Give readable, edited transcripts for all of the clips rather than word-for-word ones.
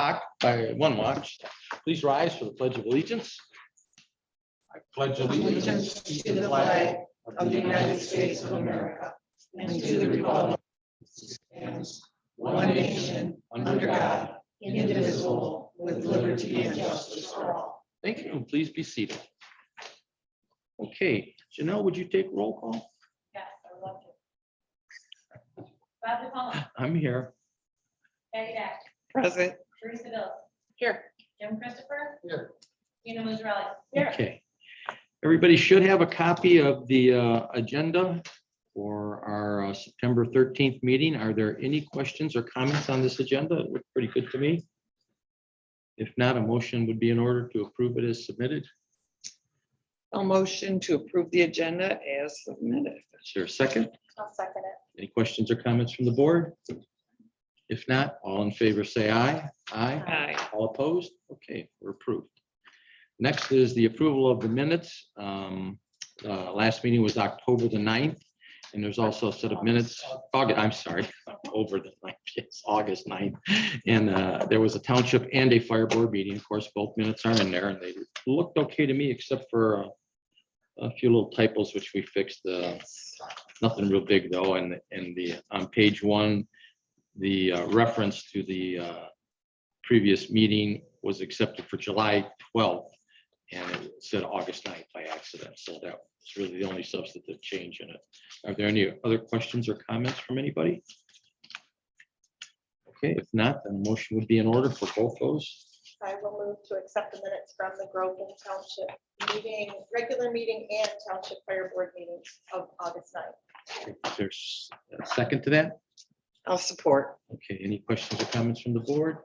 clock by one watch. Please rise for the Pledge of Allegiance. I pledge allegiance to the flag of the United States of America and to the republic that stands one nation under God, indivisible, with liberty and justice for all. Thank you. Please be seated. Okay, Janelle, would you take roll call? Yes, I would love to. Bob DiPalma, I'm here. Patty Dack, Present. Teresa Bills, Here. Jim Christopher, Here. Tina Musarelli. Here. Okay. Everybody should have a copy of the agenda for our September 13th meeting. Are there any questions or comments on this agenda? It looked pretty good to me. If not, a motion would be in order to approve it as submitted. A motion to approve the agenda as submitted. Is there a second? I'll second it. Any questions or comments from the board? If not, all in favor say aye. Aye. Aye. All opposed? Okay, we're approved. Next is the approval of the minutes. Last meeting was October the 9th, and there's also a set of minutes, over the 9th, yes, August 9th. And there was a township and a fire board meeting. Of course, both minutes are in there, and they looked okay to me, except for a few little typos, which we fixed. Nothing real big, though. And on page 1, the reference to the previous meeting was accepted for July 12th, and it said August 9th by accident. So that was really the only substantive change in it. Are there any other questions or comments from anybody? Okay, if not, then a motion would be in order for both those. I will move to accept the minutes from the Groveland Township meeting, regular meeting and Township Fire Board meetings of August 9th. If there's a second to that. I'll support. Okay, any questions or comments from the board?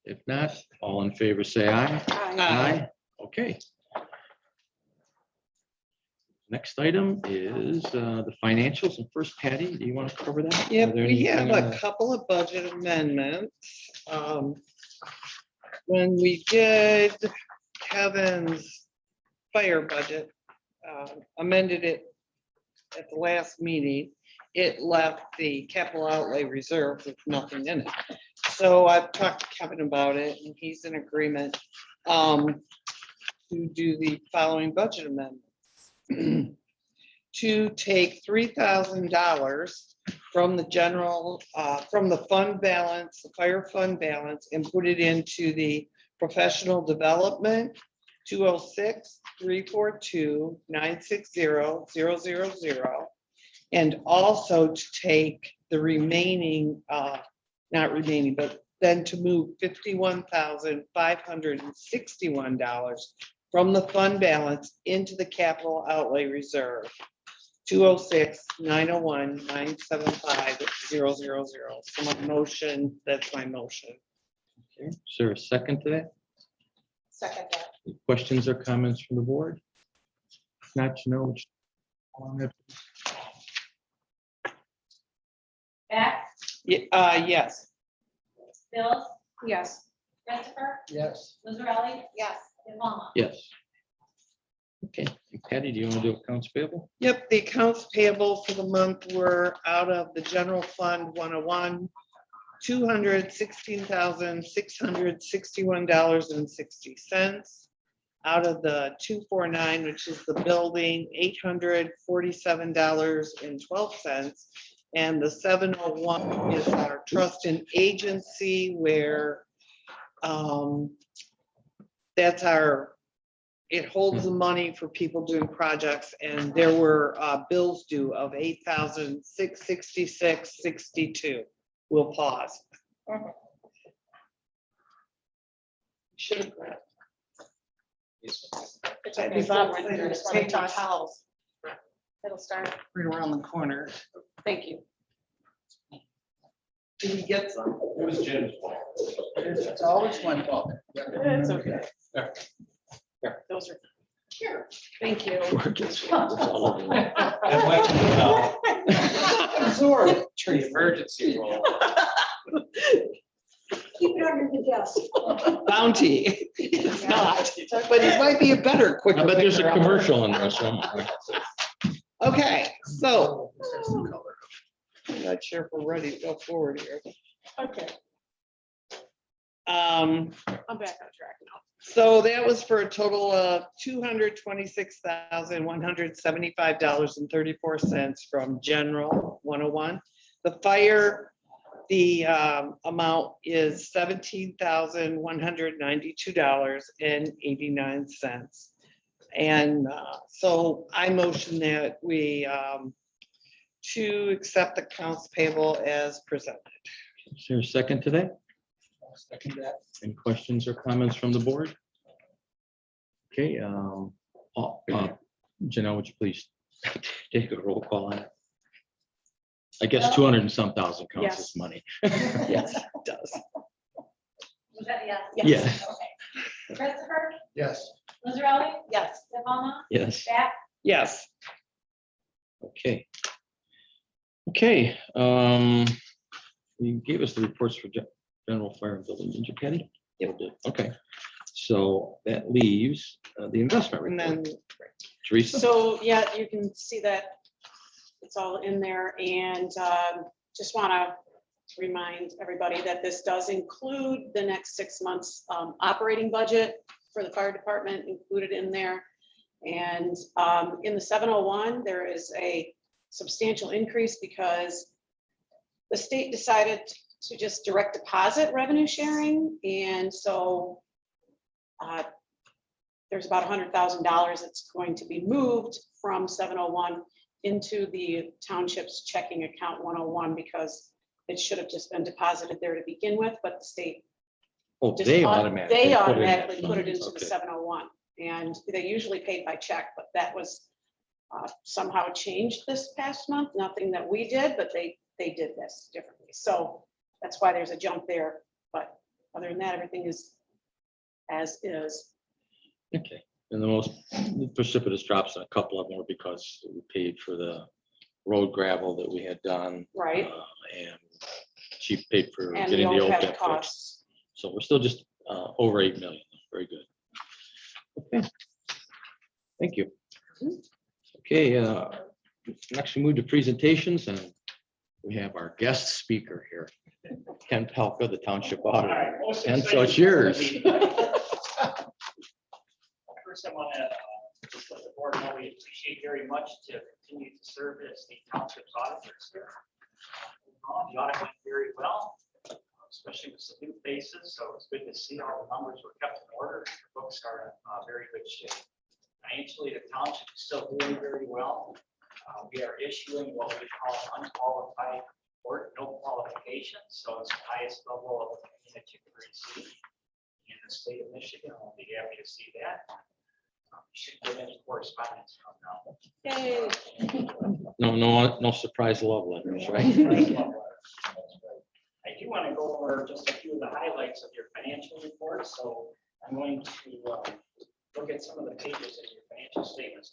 If not, all in favor say aye. Aye. Okay. Next item is the financials. And first, Patty, do you want to cover that? Yep, Are there we have anything on a the- couple of budget amendments. When we did Kevin's fire budget, amended it at the last meeting, it left the capital outlay reserve with nothing in it. So I've talked to Kevin about it, and he's in agreement to do the following budget amendments. To take $3,000 from the general, from the fund balance, the fire fund balance, and put it into the professional development 206-342-960-000. And also to take the remaining, not remaining, but then to move $51,561 from the fund balance into the capital outlay reserve. 206-901-975-000. So my motion, that's my motion. Okay, is there a second to that? Second that. Any questions or comments from the board? If not, you know. Dack, Yes. Bills, Yes. Christopher, Yes. Musarelli, Yes. DiPalma. Yes. Okay, and Patty, do you want to do accounts payable? Yep, the accounts payable for the month were out of the general fund 101, $216,661.60. Out of the 249, which is the building, $847.12. And the 701 is our trust and agency where that's our, it holds the money for people doing projects, and there were bills due of $8,666.62. We'll pause. Should have grabbed. It's okay. Bob, take the towels. It'll start. Right around the corner. Thank you. Did you get some? It was Jim's fault. It's always one fault. It's okay. There. Those are here. Thank you. Work is- it's all over. And went to Absorb. the emergency roll. Keep it under the desk. Bounty. It's not, but it might be a better, quicker. I bet there's a picture. commercial in there somewhere. Okay, so. I'm not sure if we're ready to go forward here. Okay. Um, I'm back on track now. So that was for a total of $226,175.34 from general 101. The fire, the amount is $17,192.89. And so I motion that we to accept the accounts payable as presented. Is there a second to that? Second that. Any questions or comments from the board? Okay, Janelle, would you please take a roll call on it? I guess 200 and some thousand counts as Yes. money. Yes, it does. Was that yes? Yes. Okay. Christopher, Yes. Lizarelli, Yes. De Palma, Yes, Back, Yes. okay. Okay, you gave us the reports for general fire and building, didn't you, Patty? Yep. Okay, so that leaves the investment And report. then Teresa? So, yeah, you can see that it's all in there, and just want to remind everybody that this does include the next 6 months operating budget for the fire department included in there. And in the 701, there is a substantial increase because the state decided to just direct deposit revenue sharing, and so there's about $100,000 that's going to be moved from 701 into the township's checking account 101 because it should have just been deposited there to begin with, but the state Oh, just they au- automatically. they put it in that automatically put it fund. into the Okay. 701, and they usually paid by check, but that was somehow changed this past month. Nothing that we did, but they did this differently. So that's why there's a jump there. But other than that, everything is as is. Okay, and the most precipitous drops in a couple of them were because we paid for the road gravel that we had done. Right. And Chief paid for And the getting the overhead OPEB fixed. costs. So we're still just over 8 million. Very good. Okay. Thank you. Okay, next we move to presentations, and we have our guest speaker here, Ken Pelka, the township auditor. And so it's yours. First, I want to just let the board know we appreciate very much to continue to serve as the township's auditors here. The audit went very well, especially with some new faces, so it's good to see all the numbers were kept in order. The books are in very good shape. Financially, the township is still doing very well. We are issuing what we call unqualified or no qualifications, so it's the highest level of opinion that you can receive in the state of Michigan. I'll be happy to see that. You should get any correspondence from now. Yay. No surprise love letters, right? I do want to go over just a few of the highlights of your financial report, so I'm going to look at some of the pages in your financial statements.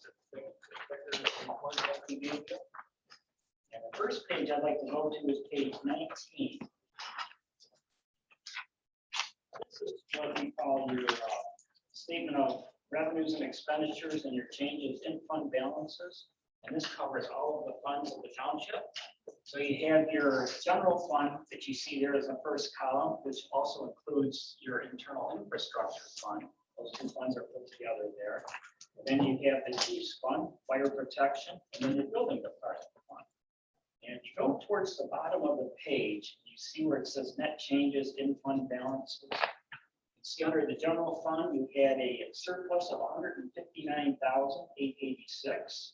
And the first page I'd like to go to is page 19. This is what we call your statement of revenues and expenditures and your changes in fund balances. And this covers all of the funds of the township. So you have your general fund that you see there as the first column, which also includes your internal infrastructure fund. Those two funds are put together there. And then you have the chief's fund, fire protection, and then your building department fund. And if you go towards the bottom of the page, you see where it says net changes in fund balances. You see under the general fund, you had a surplus of $159,886.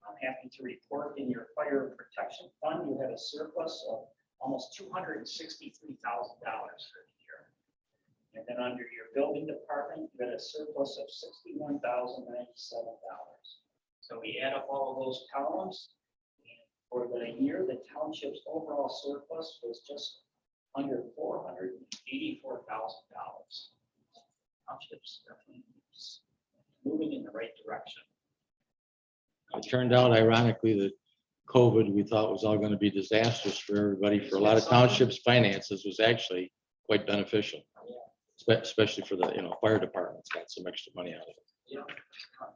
I'm happy to report in your fire protection fund, you had a surplus of almost $263,000 for the year. And then under your building department, you had a surplus of $61,097. So we add up all of those columns. And for the year, the township's overall surplus was just under $484,000. Township's definitely moving in the right direction. It turned out ironically that COVID, we thought was all going to be disastrous for everybody. For a lot of townships, finances was actually quite beneficial, especially for the, fire departments got some extra money out of it. Yeah,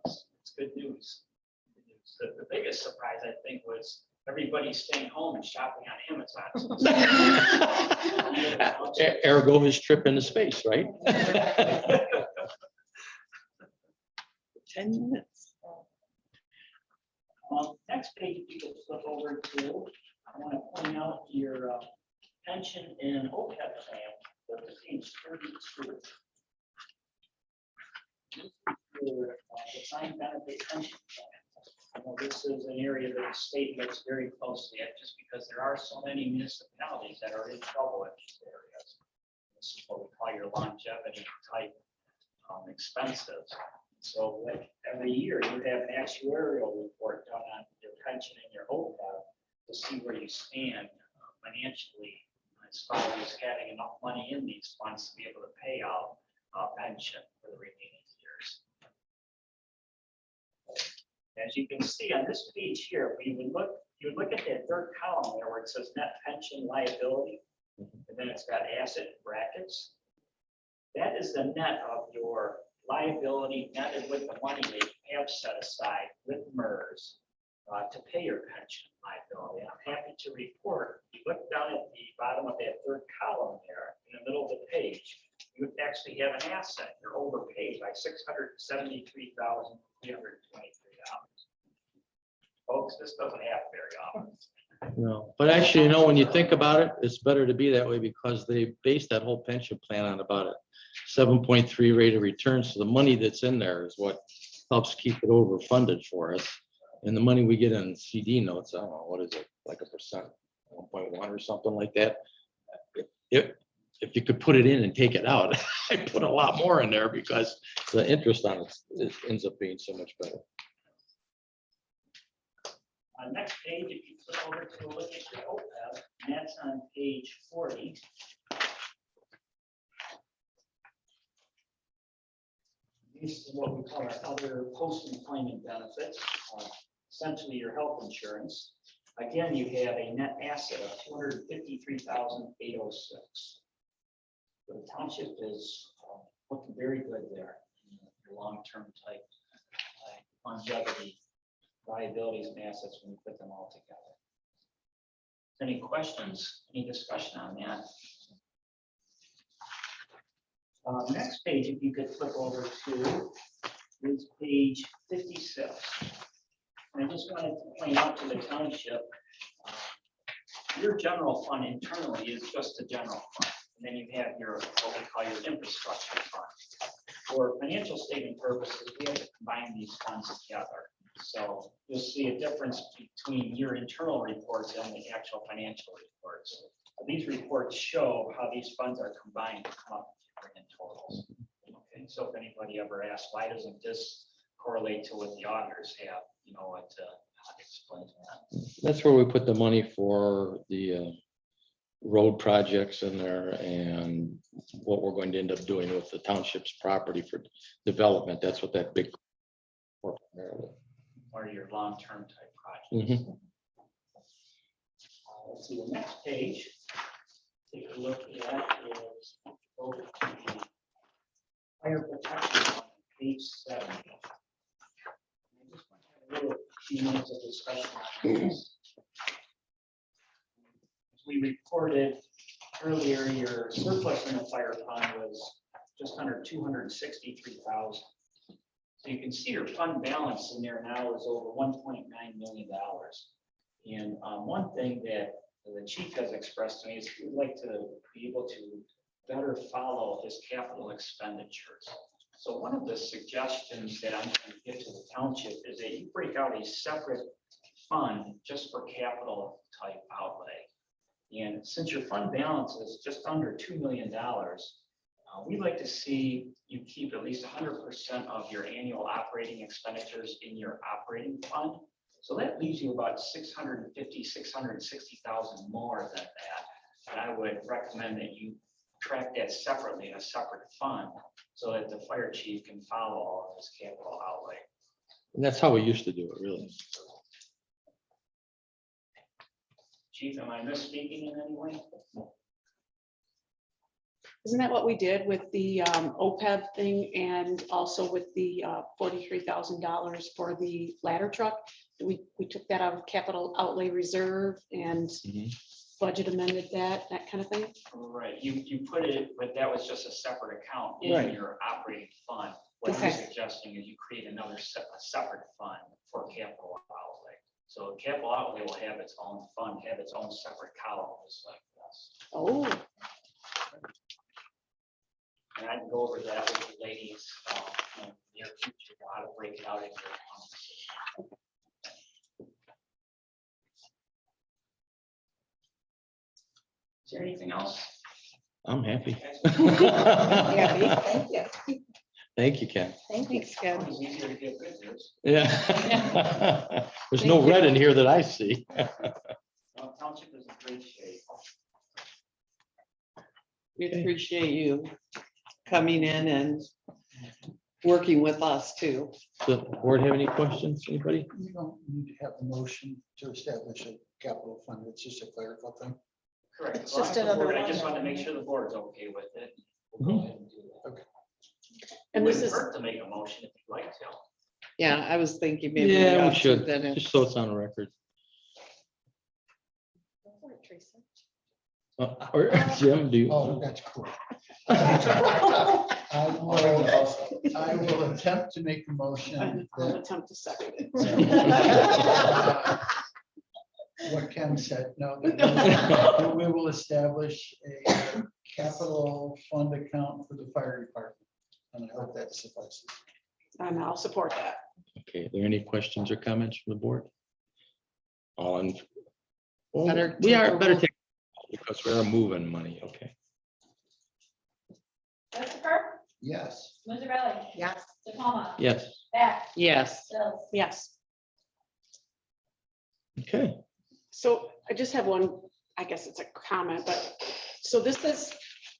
it's good news. The big biggest surprise, I think, was everybody staying home and shopping on Amazon. Ergo his trip into space, right? 10 minutes. Next page, if you could flip over to, I want to point out your pension and OPEB plan, flip to page 32. This is your defined benefit pension plan. I know this is an area that the state looks very closely at, just because there are so many municipalities that are in trouble in these areas. This is what we call your longevity type expenses. So like every year, you have an actuarial report done on your pension and your OPEB to see where you stand financially as far as having enough money in these funds to be able to pay out pension for the remaining years. As you can see on this page here, you would look at that third column there where it says net pension liability, and then it's got asset brackets. That is the net of your liability netted with the money that you have set aside with MERS to pay your pension liability. I'm happy to report, you look down at the bottom of that third column there, in the middle of the page, you actually have an asset. You're overpaid by $673,323. Folks, this doesn't happen very often. No, but actually, when you think about it, it's better to be that way because they base that whole pension plan on about a 7.3 rate of return. So the money that's in there is what helps keep it overfunded for us. And the money we get in CD notes, I don't know, what is it, like 1%, 1.1 or something like that. If you could put it in and take it out, I put a lot more in there because the interest on it ends up being so much better. Next page, if you flip over to look at your OPEB, and that's on page 40. This is what we call our other post-employment benefits, essentially your health insurance. Again, you have a net asset of $253,806. The township is looking very good there. Your long-term type longevity liabilities and assets when you put them all together. Any questions, any discussion on that? Next page, if you could flip over to is page 56. And I just wanted to point out to the township, your general fund internally is just a general fund. And then you have your, what we call your infrastructure fund. For financial statement purposes, we have to combine these funds together. So you'll see a difference between your internal reports and the actual financial reports. These reports show how these funds are combined to come up with different totals. Okay, so if anybody ever asks, why doesn't this correlate to what the auditors have, you know what to explain that. That's where we put the money for the road projects in there and what we're going to end up doing with the township's property for development. That's what that big. Or your long-term type projects. Let's see the next page. Take a look at is over to the fire protection on page 7. I just want to have a little few minutes of discussion on this. As we reported earlier, your surplus in the fire fund was just under $263,000. So you can see your fund balance in there now is over $1.9 million. And one thing that the chief has expressed to me is he would like to be able to better follow his capital expenditures. So one of the suggestions that I'm going to give to the township is that you break out a separate fund just for capital type outlay. And since your fund balance is just under $2 million, we'd like to see you keep at least 100% of your annual operating expenditures in your operating fund. So that leaves you about $650,000, $660,000 more than that. And I would recommend that you track that separately in a separate fund so that the fire chief can follow all of his capital outlay. And that's how we used to do it, really. Chief, am I misspeaking in any way? Isn't that what we did with the OPEB thing and also with the $43,000 for the ladder truck? We took that out of capital outlay reserve and Mhm. budget amended that kind of thing? Right, you put it, but that was just a separate account Right. in your operating fund. What I'm Okay. suggesting is you create another a separate fund for capital outlay. So capital outlay will have its own fund, have its own separate column, just like this. Oh, And I can go over that with the ladies, in the near future, how to break it out into accounts. Is there anything else? I'm happy. Happy. Thank you. Thank you, Ken. Thank you. Thanks, Ken. It's easier to get good news. Yeah. There's no red in here that I see. Well, Township is in great shape. We appreciate you coming in and working with us too. The board have any questions, anybody? You don't need to have a motion to establish a capital fund. It's just a clerical thing. Correct. It's As long just as the another board- I one just that- want to make sure the board's okay with it. We'll go ahead and do that. and It this wouldn't is, hurt to make a motion if you'd like to. Yeah, I was thinking maybe. Yeah, we ought to, should, then just it's- so it's on record. Teresa. Or Jim, do you? Oh, that's cool. I will attempt to make a motion I'll that attempt to second it. what Ken said, no, that we will establish a capital fund account for the fire department. And I hope that suffices. And I'll support that. Okay, are there any questions or comments from the board? All in. Well, Better we take are a better vote. take, because we are moving money, okay. Christopher, Yes. Musarelli, Yes. Tacoma, Yes, Back, Yes, Bills. Yes. okay. So I just have one, I guess it's a comment, but, so this is,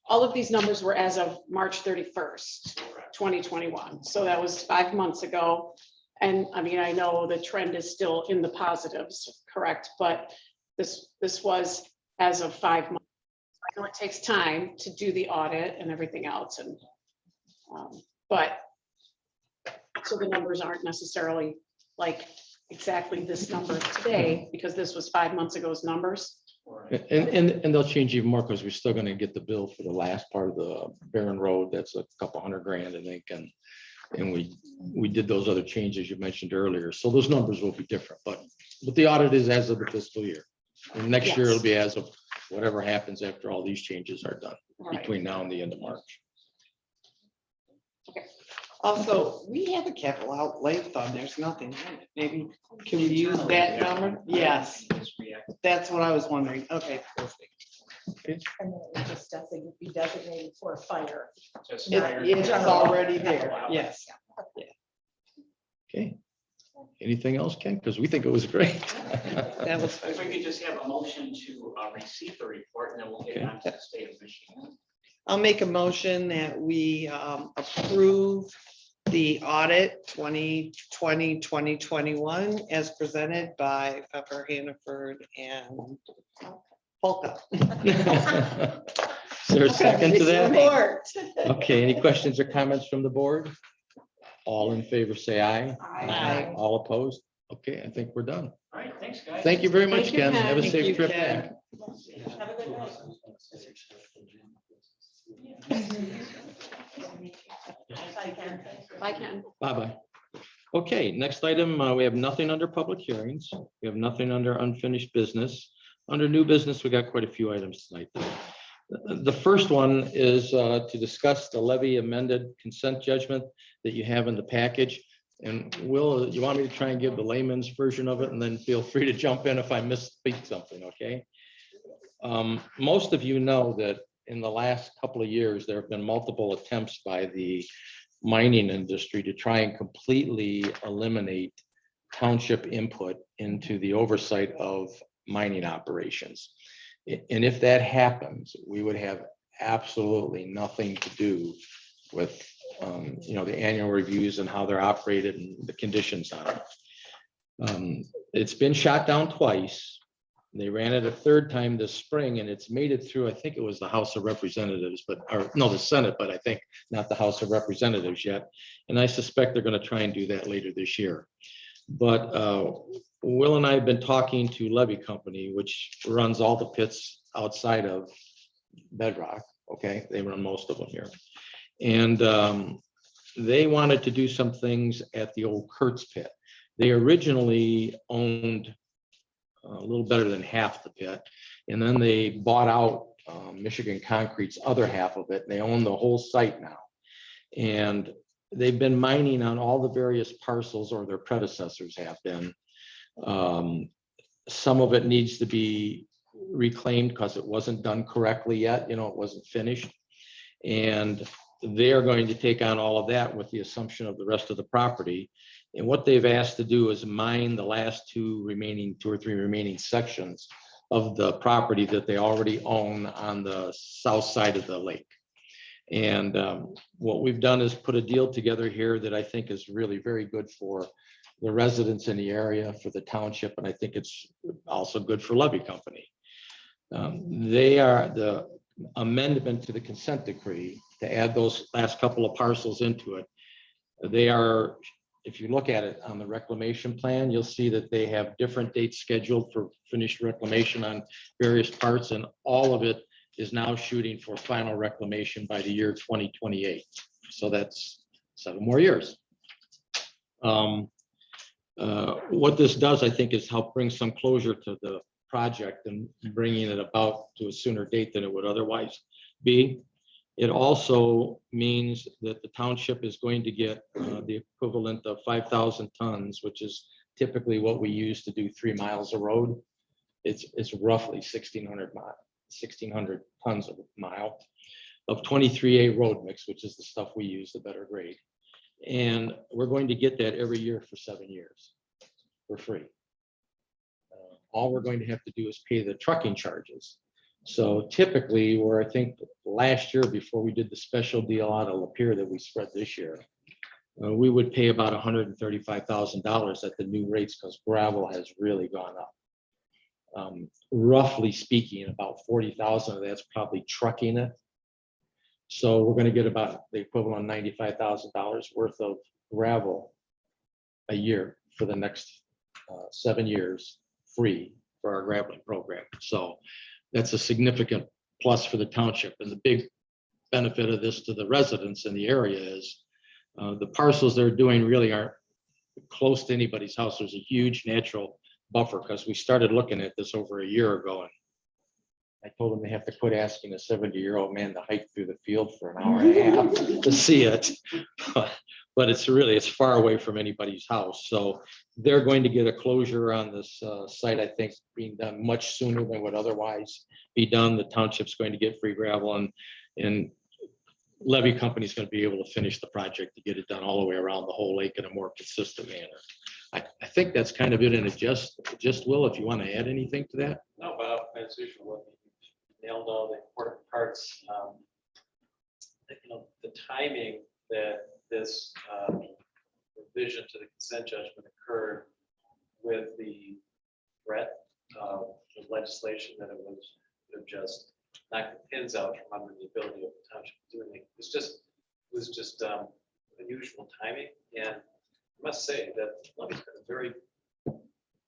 all of these numbers were as of March 31st, 2021. So that was 5 months ago. And I mean, I know the trend is still in the positives, correct? But this was as of 5 months. I know it takes time to do the audit and everything else and, but, so the numbers aren't necessarily like exactly this number today, because this was 5 months ago's numbers. And they'll change even more because we're still gonna get the bill for the last part of the Barron Road. That's a couple $100,000, I think, and we did those other changes you mentioned earlier. So those numbers will be different, but the audit is as of the fiscal year. And next year it'll be as of whatever happens after all these changes are done Right. between now and the end of March. also, we have a capital outlay fund, there's nothing in it, maybe, can we use that number? Yes, Just react. that's what I was wondering, okay. Perfect. And then it would just be designated for fire. Just It- fire- It's already there, yes. Okay. Anything else, Ken? Because we think it was great. That was, If we could just have a motion to receive the report, and then we'll get Okay. on to the state of Michigan. I'll make a motion that we approve the audit 2020, 2021 as presented by Pepper, Hannaford and Polka. Is there a second to that? Support. Okay, any questions or comments from the board? All in favor, say aye. Aye. All opposed? Okay, I think we're done. All right, thanks, guys. Thank you very much, Thank you, Ken. Have a Ken. Thank you, safe trip Ken. back. Have a good night. Bye, Ken. Bye, Ken. Bye-bye. Okay, next item, we have nothing under public hearings. We have nothing under unfinished business. Under new business, we got quite a few items tonight. The first one is to discuss the levy amended consent judgment that you have in the package. And Will, you want me to try and give the layman's version of it, and then feel free to jump in if I misspeak something, okay? Most of you know that in the last couple of years, there have been multiple attempts by the mining industry to try and completely eliminate township input into the oversight of mining operations. And if that happens, we would have absolutely nothing to do with, the annual reviews and how they're operated and the conditions on it. It's been shot down twice. They ran it a third time this spring, and it's made it through, I think it was the House of Representatives, or no, the Senate, but I think not the House of Representatives yet. And I suspect they're going to try and do that later this year. But Will and I have been talking to Levy Company, which runs all the pits outside of Bedrock. Okay, they run most of them here. And they wanted to do some things at the old Kurtz pit. They originally owned a little better than half the pit, and then they bought out Michigan Concrete's other half of it. And they own the whole site now. And they've been mining on all the various parcels, or their predecessors have been. Some of it needs to be reclaimed because it wasn't done correctly yet, you know, it wasn't finished. And they're going to take on all of that with the assumption of the rest of the property. And what they've asked to do is mine the last two or three remaining sections of the property that they already own on the south side of the lake. And what we've done is put a deal together here that I think is really very good for the residents in the area, for the township, and I think it's also good for Levy Company. They are the amendment to the consent decree to add those last couple of parcels into it. They are, if you look at it on the reclamation plan, you'll see that they have different dates scheduled for finished reclamation on various parts, and all of it is now shooting for final reclamation by the year 2028. So that's 7 more years. What this does, I think, is help bring some closure to the project and bringing it about to a sooner date than it would otherwise be. It also means that the township is going to get the equivalent of 5,000 tons, which is typically what we use to do 3 miles of road. It's roughly 1,600 tons a mile of 23A road mix, which is the stuff we use, the better grade. And we're going to get that every year for 7 years for free. All we're going to have to do is pay the trucking charges. So typically, where I think last year, before we did the special deal out of Lapeer that we spread this year, we would pay about $135,000 at the new rates because gravel has really gone up. Roughly speaking, about 40,000 of that's probably trucking it. So we're going to get about the equivalent of $95,000 worth of gravel a year for the next 7 years, free for our graveling program. So that's a significant plus for the township. And the big benefit of this to the residents in the area is the parcels they're doing really aren't close to anybody's house. There's a huge natural buffer because we started looking at this over a year ago, and I told them they have to quit asking a 70-year-old man to hike through the field for an hour and a half to see it. But it's far away from anybody's house. So they're going to get a closure on this site, I think, being done much sooner than would otherwise be done. The township's going to get free gravel, and Levy Company is going to be able to finish the project to get it done all the way around the whole lake in a more consistent manner. I think that's kind of it in a just Will, if you want to add anything to that. No, Bob, as usual, you nailed all the important parts. The timing that this revision to the consent judgment occurred with the threat of the legislation that it would just knock the pins out from under the ability of the township to do anything. It was just unusual timing, and I must say that Levy's been a very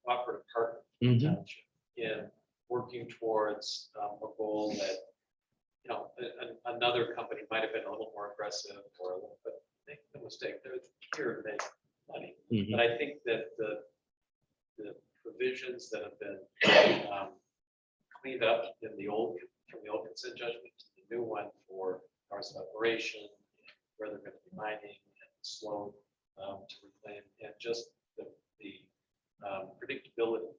cooperative partner in the township in working towards a goal that, another company might have been a little more aggressive or a little bit, make no mistake, they're here to make money. But I think that the provisions that have been cleaned up in from the old consent judgment to the new one for hours of operation, where they're going to be mining and slow to reclaim, and just the predictability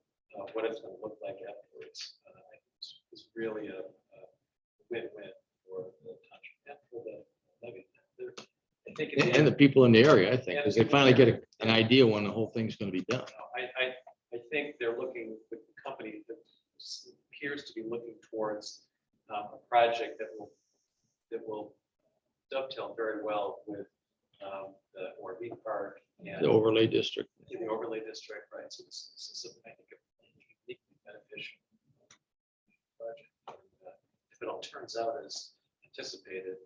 of what it's going to look like afterwards, I think is really a win-win for the township and for the levy. I think And the people in the area, I think, because they finally get an idea when the whole thing's going to be done. I think they're looking, the company that appears to be looking towards a project that will dovetail very well with the RV park and The overlay district. the overlay district, right? So this is, I think, uniquely beneficial budget. And, if it all turns out as anticipated,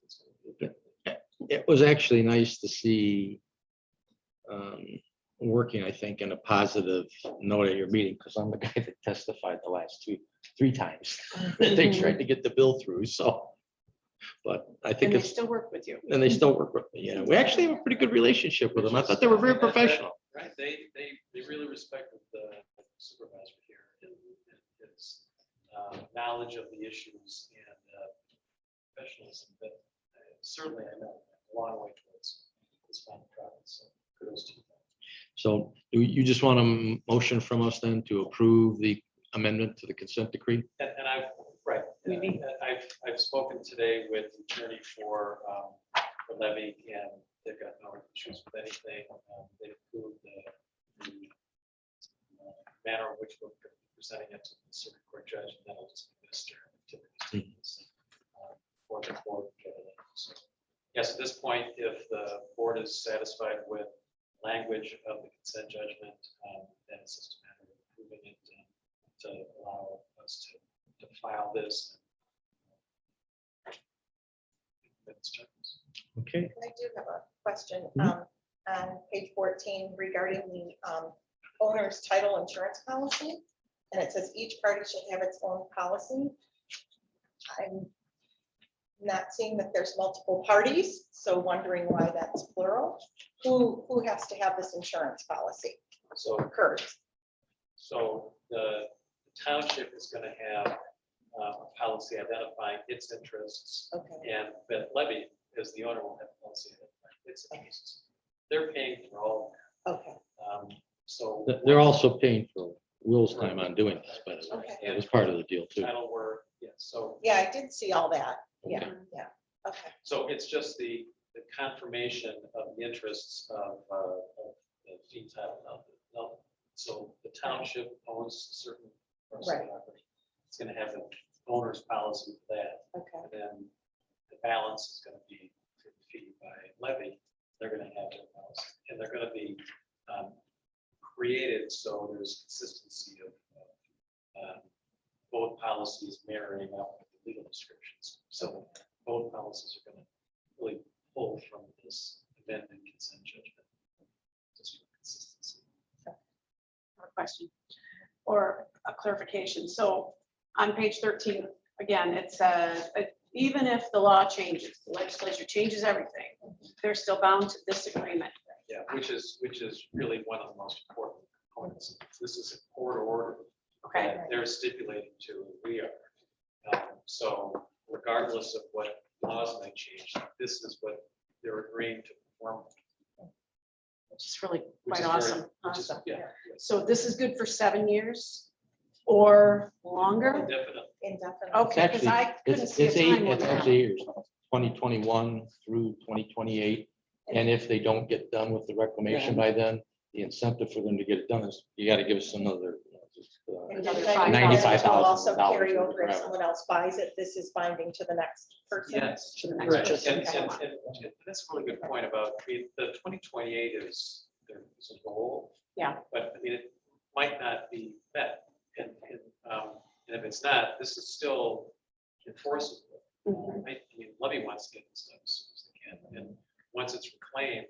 it's gonna be a good. It was actually nice to see working, I think, in a positive note at your meeting, because I'm the guy that testified the last three times. They tried to get the bill through, so. But I think And they it's, still work with you. and they still work with me. Yeah, we actually have a pretty good relationship with them. I thought they were very professional. Right, they really respected the supervisor here and his knowledge of the issues and professionalism, but certainly I know a long way towards this final product, so kudos to you. So you just want a motion from us then to approve the amendment to the consent decree? And I've, right, Maybe. I've spoken today with the attorney for the levy, and they've got no issues with anything. They approved the manner in which we're presenting it to the circuit court judge, and that'll just be Mr. Activities for the board. So, yes, at this point, if the board is satisfied with language of the consent judgment, then it's just a matter of approving it to allow us to file this. Okay. I do have a question Mhm. on page 14 regarding the owner's title insurance policy. And it says each party should have its own policy. I'm not seeing that there's multiple parties, so wondering why that's plural. Who has to have this insurance policy? So, Kurt. so the township is going to have a policy identifying its interests, Okay, and that levy, as the owner, will have a policy identifying its interests. They're paying for all okay, of that. So. They're also paying for Will's time on doing this, by the way. okay. It was part of the deal too. Title work, yes, so. Yeah, I did see all that. Yeah, Okay. yeah, okay. So it's just the confirmation of the interests of the fee title. So the township owns certain parcel Right. property. It's gonna have an owner's policy for that, Okay, and then the balance is gonna be fee by levy. They're gonna have their policy, and they're gonna be created so there's consistency of both policies marrying up with the legal descriptions. So both policies are going to really pull from this amended consent judgment. Just for consistency. A question or a clarification. So on page 13, again, it says, even if the law changes, the legislature changes everything, they're still bound to this agreement. Yeah, which is really one of the most important components. This is a court order Okay, that they're stipulating to, and we are. So regardless of what laws might change, this is what they're agreeing to perform. which is really which quite is very- awesome. which is- Awesome. Yeah. So this is good for 7 years or longer? Indefinite. indefinite. Okay, because I couldn't It's see a it's eight, time on it's that. actually years, 2021 through 2028. And if they don't get done with the reclamation by then, the incentive for them to get it done is you got to give us another. And Another then $95,000 will also carry worth of over if revenue. someone else buys it. This is binding to the next person. Yes. To the next Right, person. and that's a really good point about, I mean, the 2028 is a goal. Yeah. But I mean, it might not be met, and if it's not, this is still enforceable. Mhm. Right? I mean, levy wants to get this done as soon as they can, and once it's reclaimed,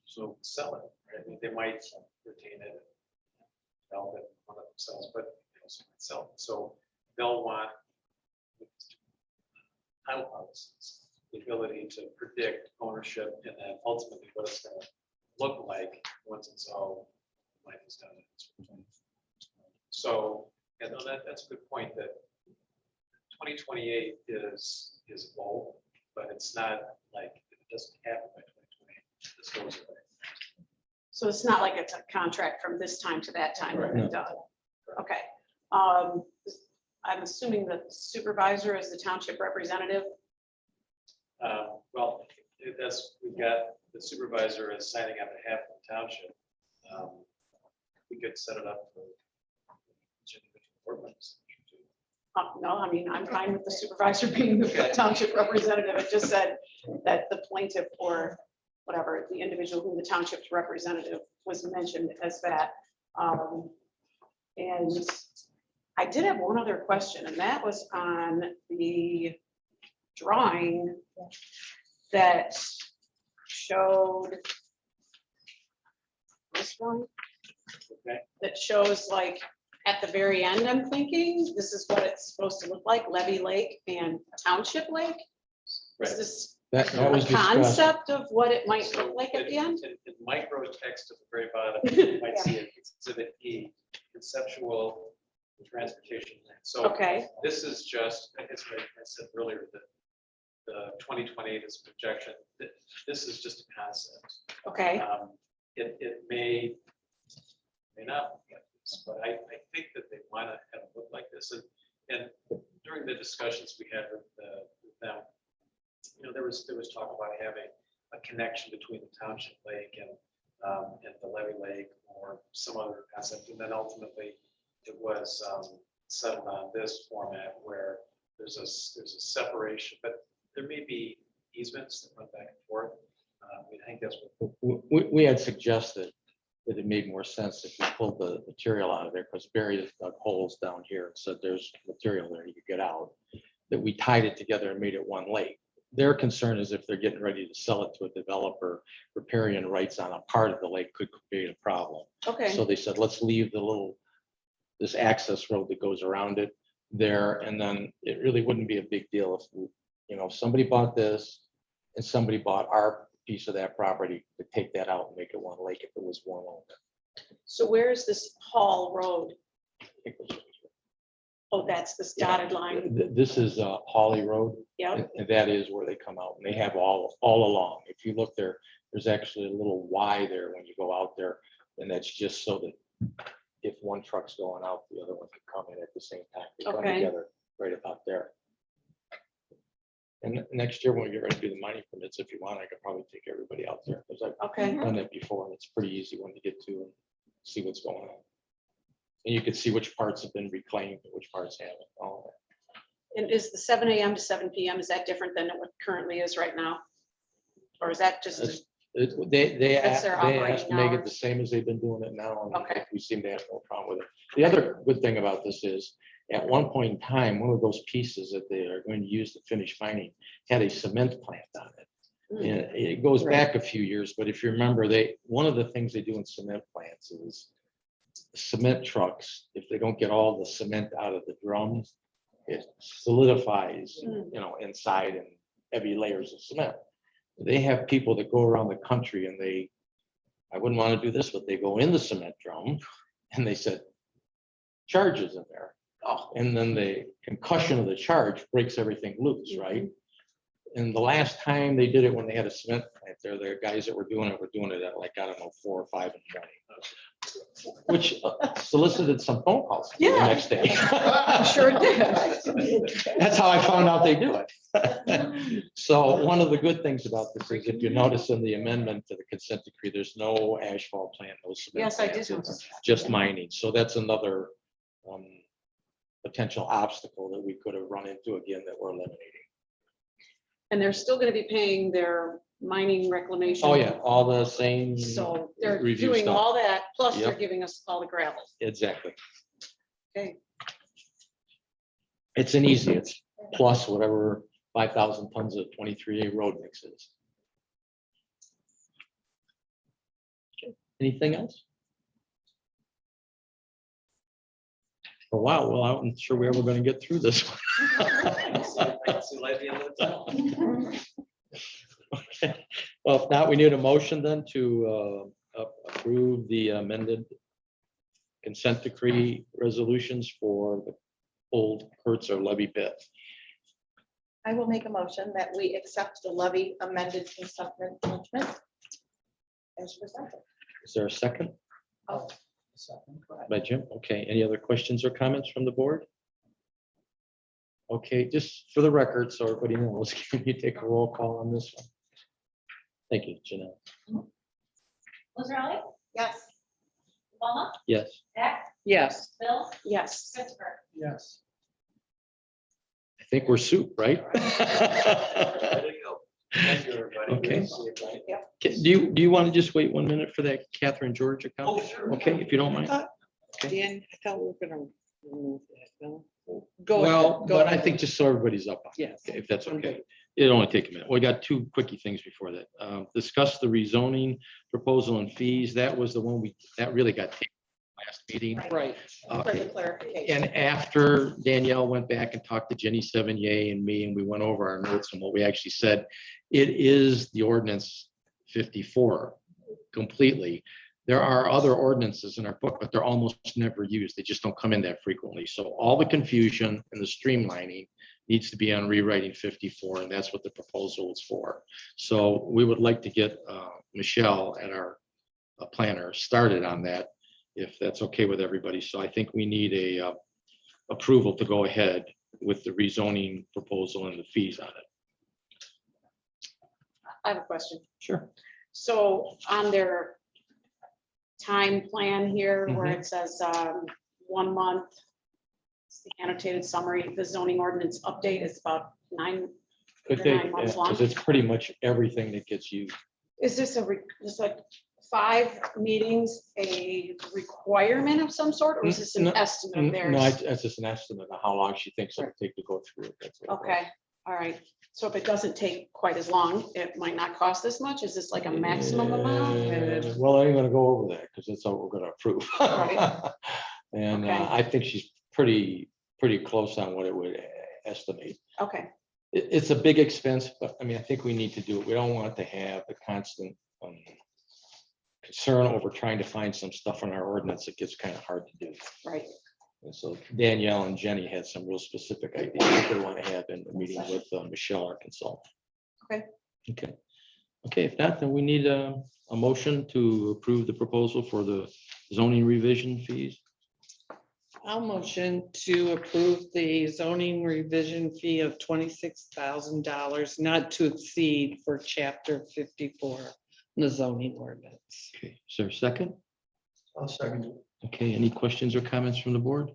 so sell it, right? I mean, they might retain it, develop it on it themselves, but they also might sell it. So they'll want title policies, the ability to predict ownership, and then ultimately what it's going to look like once it's all life is done. So, and that's a good point, that 2028 is a goal, but it's not like if it doesn't happen by 2028, this goes away. So it's not like it's a contract from this time to that time. Correct. and then done. Okay. I'm assuming the supervisor is the township representative. Well, we've got the supervisor is signing on behalf of the township. We could set it up for individual board members. No, I mean, I'm fine with the supervisor being the Okay. township representative. It just said that the plaintiff or whatever, the individual who the township's representative was mentioned as that. And I did have one other question, and that was on the drawing that showed this one. Okay. That shows like at the very end, I'm thinking, this is what it's supposed to look like, Levy Lake and Township Lake. Right. Is this That a was discussed. concept of what it might So look like at the end? In micro text at the very bottom, you might see it, exhibit E, conceptual transportation plan. So Okay, this is just, as I said earlier, that the 2028 is a projection. This is just a concept. okay, It may not look like this, but I think that they want to have it look like this. And during the discussions we had with them, there was talk about having a connection between the township lake and the levee lake or some other concept. And then ultimately it was settled on this format where there's a separation, but there may be easements that run back and forth. I think that's what. We had suggested that it made more sense if you pulled the material out of there, because Barry has dug holes down here and said there's material there you could get out, that we tied it together and made it one lake. Their concern is if they're getting ready to sell it to a developer, riparian rights on a part of the lake could create a problem. okay. So they said, let's leave this access road that goes around it there, and then it really wouldn't be a big deal if somebody bought this and somebody bought our piece of that property, to take that out and make it one lake if it was one owner. So where is this Hall Road? I think it was- Oh, that's this Yeah. dotted line. This is Hawley Road, Yep, and that is where they come out, and they have all along. If you look there, there's actually a little Y there when you go out there, and that's just so that if one truck's going out, the other one can come in at the same time. They come Okay. together right about there. And next year, when we get ready to do the mining permits, if you want, I could probably take everybody out there, because I've okay. done that before, and it's pretty easy when you get to and see what's going on. And you can see which parts have been reclaimed and which parts haven't, all of that. And is the 7 AM to 7 PM, is that different than what currently is right now? Or is that just, That's- They That's their asked to make it operating the same as they've been doing it now. And Okay. we seem to have no problem with it. The other good thing about this is, at one point in time, one of those pieces that they are going to use to finish mining had a cement plant on it. And it goes back a few years, but if you remember, one of the things they do in cement plants is cement trucks, if they don't get all the cement out of the drums, it solidifies, inside in heavy layers of cement. They have people that go around the country and I wouldn't want to do this, but they go in the cement drum and they said charges in there. Oh, and then the concussion of the charge breaks everything loose, right? And the last time they did it, when they had a cement plant there, the guys that were doing it at like, I don't know, 4 or 5 in the morning, which solicited some phone calls the Yeah. next day. Sure did. That's how I found out they do it. So one of the good things about this is, if you notice in the amendment to the consent decree, there's no asphalt plant, no cement. Yes, I did plants, notice it's that. just mining. So that's another potential obstacle that we could have run into again that we're eliminating. And they're still gonna be paying their mining reclamation. Oh, yeah, all the same. So they're review doing stuff. all that, plus they're Yep. giving us all the gravel. Exactly. Okay, It's an easy, it's plus whatever 5,000 tons of 23A road mix is. Okay. Anything else? For a while, well, I'm not sure we're ever going to get through this one. I can see light at the end of the tunnel. Okay. Well, if not, we need a motion then to approve the amended consent decree resolutions for the old Kurtz or levy pit. I will make a motion that we accept the levy amended consent judgment as presented. Is there a second Second, go ahead. by Jim? Okay, any other questions or comments from the board? Okay, just for the record, so everybody knows, can you take a roll call on this one? Thank you, Janelle. Lizarelli, Yes. Palma, Yes. Heck, Yes. Bill, yes. Christopher. Yes. I think we're soup, right? There you go. Thank you, everybody. Okay. See you, Brian. Do you want to just wait 1 minute for that Catherine George account? Oh, sure. Okay, if you don't mind. Dan, I thought we were gonna remove that. Bill. Go Well, ahead. go but I ahead. think just so everybody's up on it, Yes. okay, if that's I'm okay. good. It'll only take a minute. We got two quickie things before that. Discuss the rezoning proposal and fees. That was the one that really got taken last meeting. Right. For Okay. the clarification. And after Danielle went back and talked to Jenny Sevigny and me, and we went over our notes and what we actually said, it is the ordinance 54 completely. There are other ordinances in our book, but they're almost never used. They just don't come in that frequently. So all the confusion and the streamlining needs to be on rewriting 54, and that's what the proposal is for. So we would like to get Michelle and our planner started on that, if that's okay with everybody. So I think we need a approval to go ahead with the rezoning proposal and the fees on it. I have a question. Sure. So on their time plan here, where Mm-hmm. it says 1 month, it's the annotated summary, the zoning ordinance update is about 9. Could Or they, 9 months long. because it's pretty much everything that gets used. Is this it's like 5 meetings, a requirement of some sort, or is this an No, estimate of No, theirs? it's just an estimate of how long she thinks it'll take to go through it. That's what it was. Okay, all right. So if it doesn't take quite as long, it might not cost this much? Is this like a maximum amount? Well, I ain't gonna go over that because that's all we're gonna approve. Right. And Okay. I think she's pretty close on what it would estimate. Okay, It's a big expense, but I mean, I think we need to do it. We don't want to have the constant concern over trying to find some stuff in our ordinance. It gets kind of hard to do. right. And so Danielle and Jenny had some real specific ideas that they want to have in the meeting with Michelle, our consultant. Okay. Okay. Okay, if not, then we need a motion to approve the proposal for the zoning revision fees. I'll motion to approve the zoning revision fee of $26,000 not to exceed for chapter 54, the zoning ordinance. Okay, is there a second? I'll second it. Okay, any questions or comments from the board?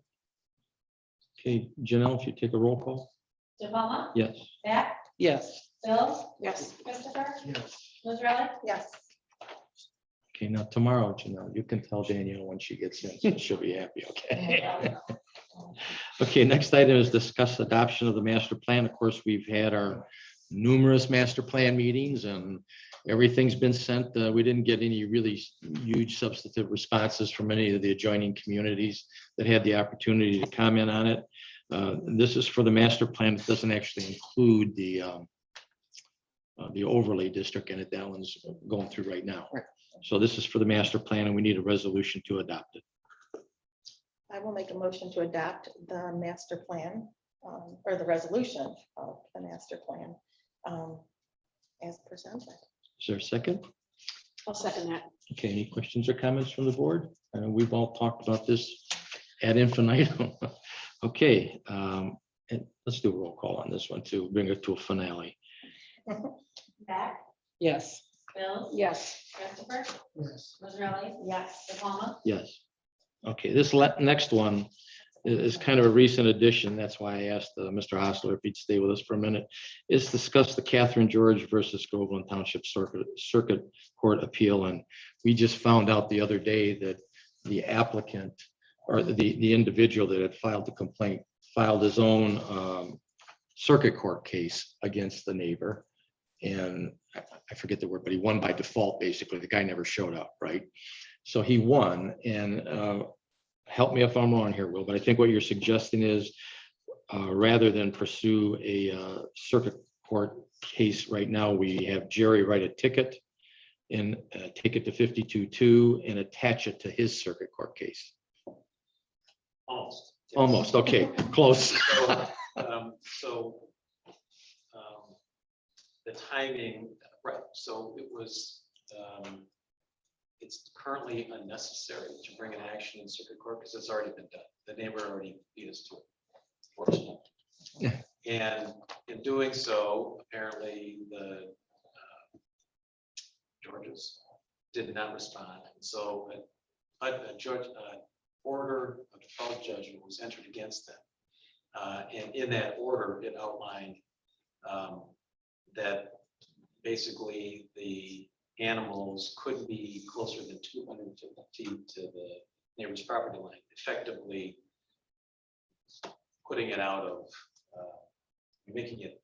Okay, Janelle, if you take a roll call? DePalma, Yes. Back, Yes. Bill, Yes. Christopher, Yes. Lizarelli, Yes. Okay, now tomorrow, Janelle, you can tell Danielle when she gets in, so she'll be happy, okay? Okay, next item is discuss adoption of the master plan. Of course, we've had our numerous master plan meetings and everything's been sent. We didn't get any really huge substantive responses from any of the adjoining communities that had the opportunity to comment on it. This is for the master plan. It doesn't actually include the overlay district in it. That one's going through right now. Right. So this is for the master plan and we need a resolution to adopt it. I will make a motion to adopt the master plan, or the resolution of the master plan as presented. Is there a second? I'll second that. Okay, any questions or comments from the board? We've all talked about this ad infinitum. Okay, and let's do a roll call on this one too, bring it to a finale. Back, Yes. Bill, Yes. Christopher, Yes. Lizarelli, Yes. DePalma, Yes. Okay, this next one is kind of a recent addition. That's why I asked Mr. Hostler if he'd stay with us for a minute. It's discuss the Catherine George versus Groveland Township Circuit Court appeal. And we just found out the other day that the applicant or the individual that had filed the complaint filed his own circuit court case against the neighbor. And I forget the word, but he won by default, basically. The guy never showed up, right? So he won, and help me if I'm wrong here, Will, but I think what you're suggesting is rather than pursue a circuit court case right now, we have Jerry write a ticket and take it to 52-2 and attach it to his circuit court case. Almost. yes. Almost, okay, close. So the timing, right, so it was, it's currently unnecessary to bring an action in circuit court because it's already been done. The neighbor already beat us to it, fortunately. Yeah. And in doing so, apparently the Georges did not respond. So a judge, order of default judgment was entered against them. And in that order, it outlined that basically the animals could be closer than 250 feet to the neighbor's property line. Effectively, putting it out of, making it,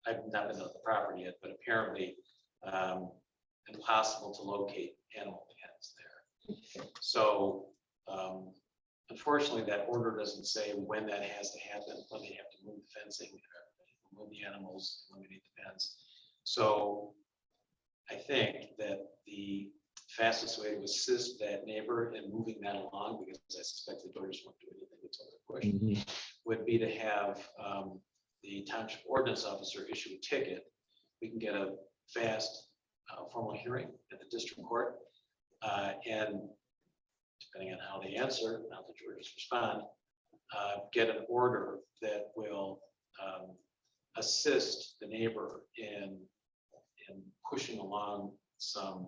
I've not been on the property yet, but apparently impossible to locate animal pens there. So unfortunately, that order doesn't say when that has to happen, when they have to move the fencing, move the animals, eliminate the pens. So I think that the fastest way to assist that neighbor in moving that along, because I suspect the Doors won't do anything until they're pushed, would be to have the township ordinance officer issue a ticket. We can get a fast formal hearing at the district court, and depending on how they answer, how the jurors respond, get an order that will assist the neighbor in pushing along some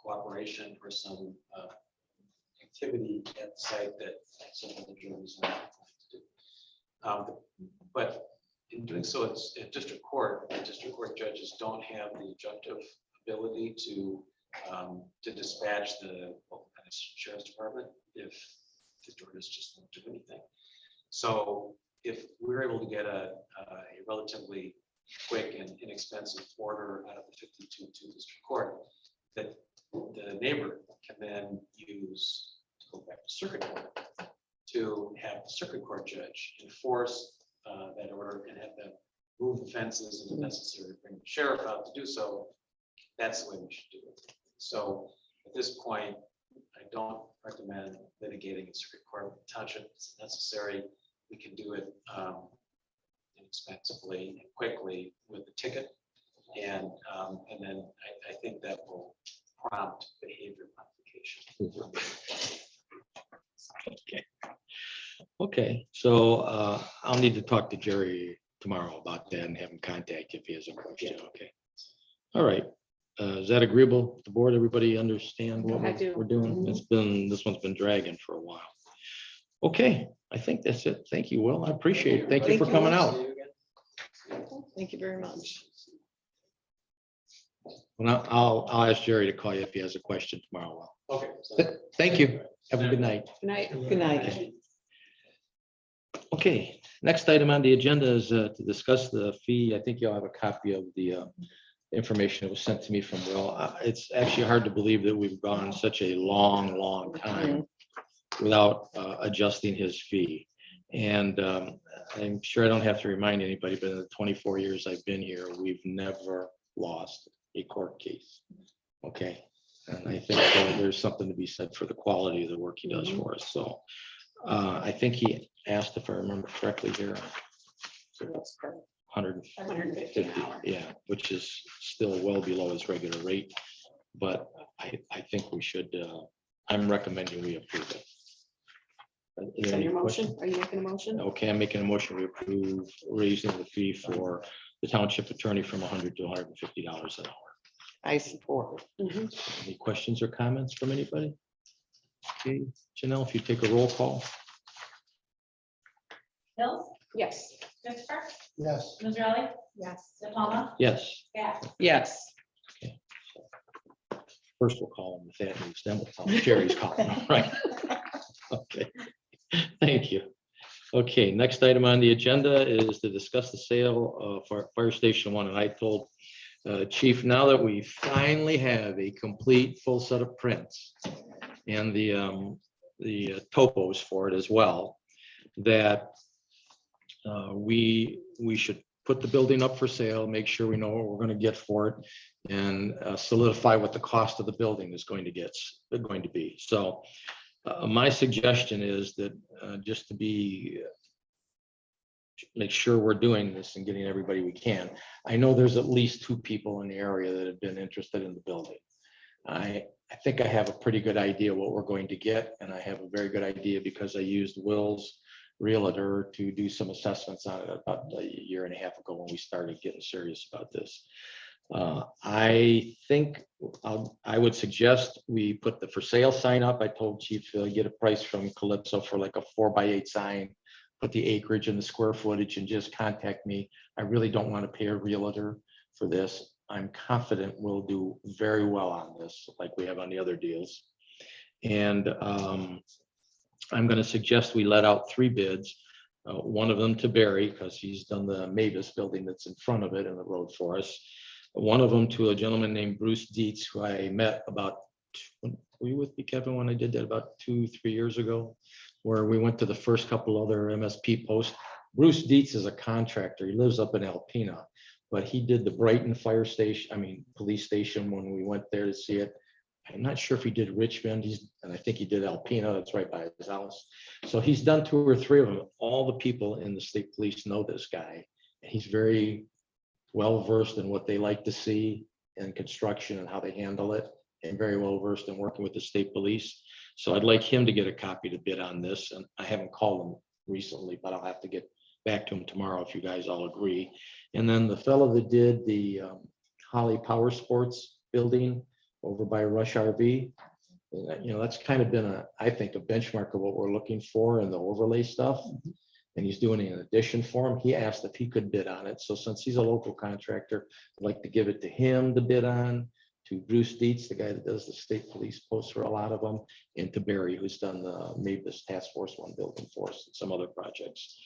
cooperation or some activity at the site that some of the jurors are not going to do. But in doing so, it's at district court. The district court judges don't have the adjunctive ability to dispatch the Oakland County Sheriff's Department if the jurors just won't do anything. So if we're able to get a relatively quick and inexpensive order out of the 52 to district court, that the neighbor can then use to go back to circuit court to have the circuit court judge enforce that order and have them move the fences and if necessary bring the sheriff out to do so. That's the way we should do it. So at this point, I don't recommend litigating in circuit court with the township. It's necessary. We can do it inexpensively and quickly with the ticket. And then I think that will prompt behavior modification. Okay, so I'll need to talk to Jerry tomorrow about that and have him contact you if he has a question. Okay. All right. Is that agreeable to the board? Everybody understand what I do. we're doing? This one's been dragging for a while. Okay, I think that's it. Thank you, Will. I appreciate it. Thank you for coming out. Thank you very much. Well, I'll ask Jerry to call you if he has a question tomorrow. Will. Okay. Thank you. Have a good night. Good night. Good night. Okay, next item on the agenda is to discuss the fee. I think you'll have a copy of the information that was sent to me from Will. It's actually hard to believe that we've gone such a long time without adjusting his fee. And I'm sure I don't have to remind anybody, but in the 24 years I've been here, we've never lost a court case. Okay, and I think there's something to be said for the quality of the work he does for us. So I think he asked, if I remember correctly here, 150, an hour. yeah, which is still well below his regular rate. But I think we should, I'm recommending we approve it. Is Is there that any your question? motion? Are you making a motion? Okay, I'm making a motion to approve raising the fee for the township attorney from $100 to $150 an hour. I support. Mhm. Any questions or comments from anybody? Okay, Janelle, if you take a roll call. Hills, Yes. Christopher, Yes. Missouri, Yes. De Palma, Yes, Bath. Yes. first we'll call him with that news, then we'll tell him Jerry's calling, him, right? Okay, thank you. Okay, next item on the agenda is to discuss the sale of Fire Station 1. And I told Chief, now that we finally have a complete full set of prints and the topos for it as well, that we should put the building up for sale, make sure we know what we're going to get for it, and solidify what the cost of the building is going to be. So my suggestion is that just to make sure we're doing this and getting everybody we can. I know there's at least 2 people in the area that have been interested in the building. I think I have a pretty good idea what we're going to get, and I have a very good idea because I used Will's realtor to do some assessments on it about a year and a half ago when we started getting serious about this. I think I would suggest we put the for sale sign up. I told Chief to get a price from Calypso for like a 4x8 sign, put the acreage and the square footage, and just contact me. I really don't want to pay a realtor for this. I'm confident we'll do very well on this, like we have on the other deals. And I'm going to suggest we let out 3 bids. One of them to Barry, because he's done the Mavis building that's in front of it in the road for us. One of them to a gentleman named Bruce Dietz, who I met about, were you with me, Kevin, when I did that about 2-3 years ago? Where we went to the first couple other MSP posts. Bruce Dietz is a contractor. He lives up in Alpena, but he did the Brighton fire station, police station when we went there to see it. I'm not sure if he did Richmond, and I think he did Alpena, that's right by his house. So he's done 2 or 3 of them. All the people in the state police know this guy. And he's very well versed in what they like to see in construction and how they handle it, and very well versed in working with the state police. So I'd like him to get a copy to bid on this, and I haven't called him recently, but I'll have to get back to him tomorrow if you guys all agree. And then the fellow that did the Holly Power Sports building over by Rush RV, that's kind of been I think a benchmark of what we're looking for in the overlay stuff. And he's doing an addition for him. He asked if he could bid on it. So since he's a local contractor, I'd like to give it to him to bid on, to Bruce Dietz, the guy that does the state police posts for a lot of them, and to Barry, who's done the Mavis Task Force 1 building for us and some other projects.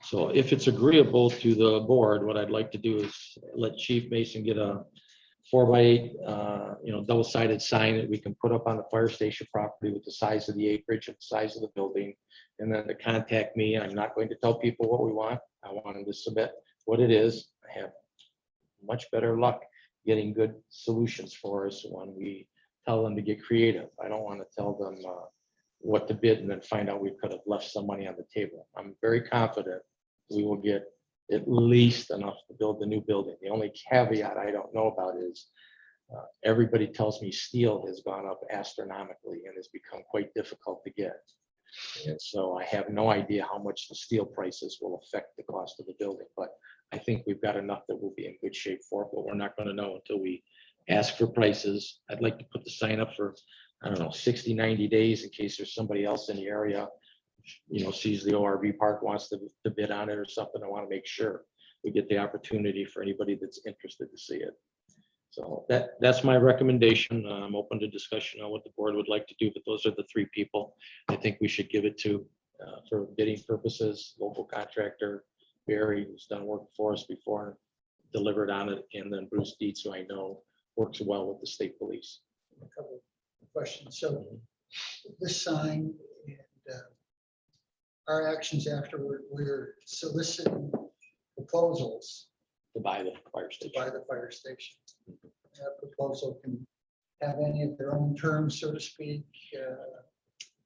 So if it's agreeable to the board, what I'd like to do is let Chief Mason get a 4x8, double-sided sign that we can put up on the fire station property with the size of the acreage and the size of the building. And then to contact me. I'm not going to tell people what we want. I want them to submit what it is. I have much better luck getting good solutions for us when we tell them to get creative. I don't want to tell them what to bid and then find out we could have left some money on the table. I'm very confident we will get at least enough to build the new building. The only caveat I don't know about is everybody tells me steel has gone up astronomically and has become quite difficult to get. And so I have no idea how much the steel prices will affect the cost of the building, but I think we've got enough that we'll be in good shape for it, but we're not going to know until we ask for prices. I'd like to put the sign up for, 60, 90 days in case there's somebody else in the area, sees the ORV park, wants to bid on it or something. I want to make sure we get the opportunity for anybody that's interested to see it. So that's my recommendation. I'm open to discussion on what the board would like to do, but those are the 3 people I think we should give it to for bidding purposes. Local contractor, Barry, who's done work for us before, delivered on it, and then Bruce Dietz, who I know works well with the state police. A couple of questions. So this sign and our actions afterward, we're soliciting proposals To buy the fire to station. buy the fire station. That proposal can have any of their own terms, so to speak.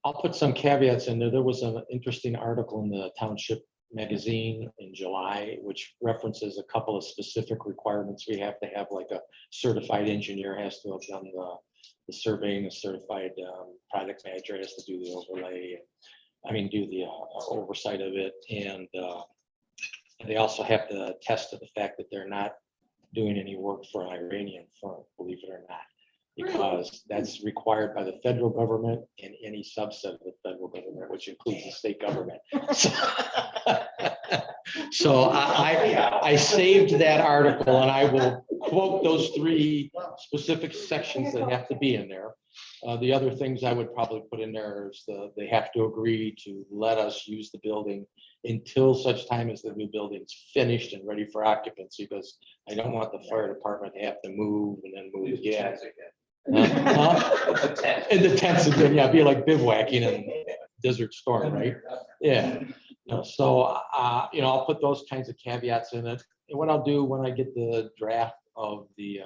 I'll put some caveats in there. There was an interesting article in the Township magazine in July, which references a couple of specific requirements. We have to have, like a certified engineer has to have done the surveying, a certified project manager has to do the overlay, do the oversight of it. And they also have to attest to the fact that they're not doing any work for an Iranian firm, believe it or not, because that's required by the federal government and any subset of the federal government, which includes the state government. So I saved that article, and I will quote those 3 specific sections that have to be in there. The other things I would probably put in there is they have to agree to let us use the building until such time as the new building's finished and ready for occupancy, because I don't want the fire department to have to move and then move again. In the tents again, yeah, it'd be like bivouacking in Desert Storm, right? Yeah. So I'll put those kinds of caveats in it. And what I'll do when I get the draft of the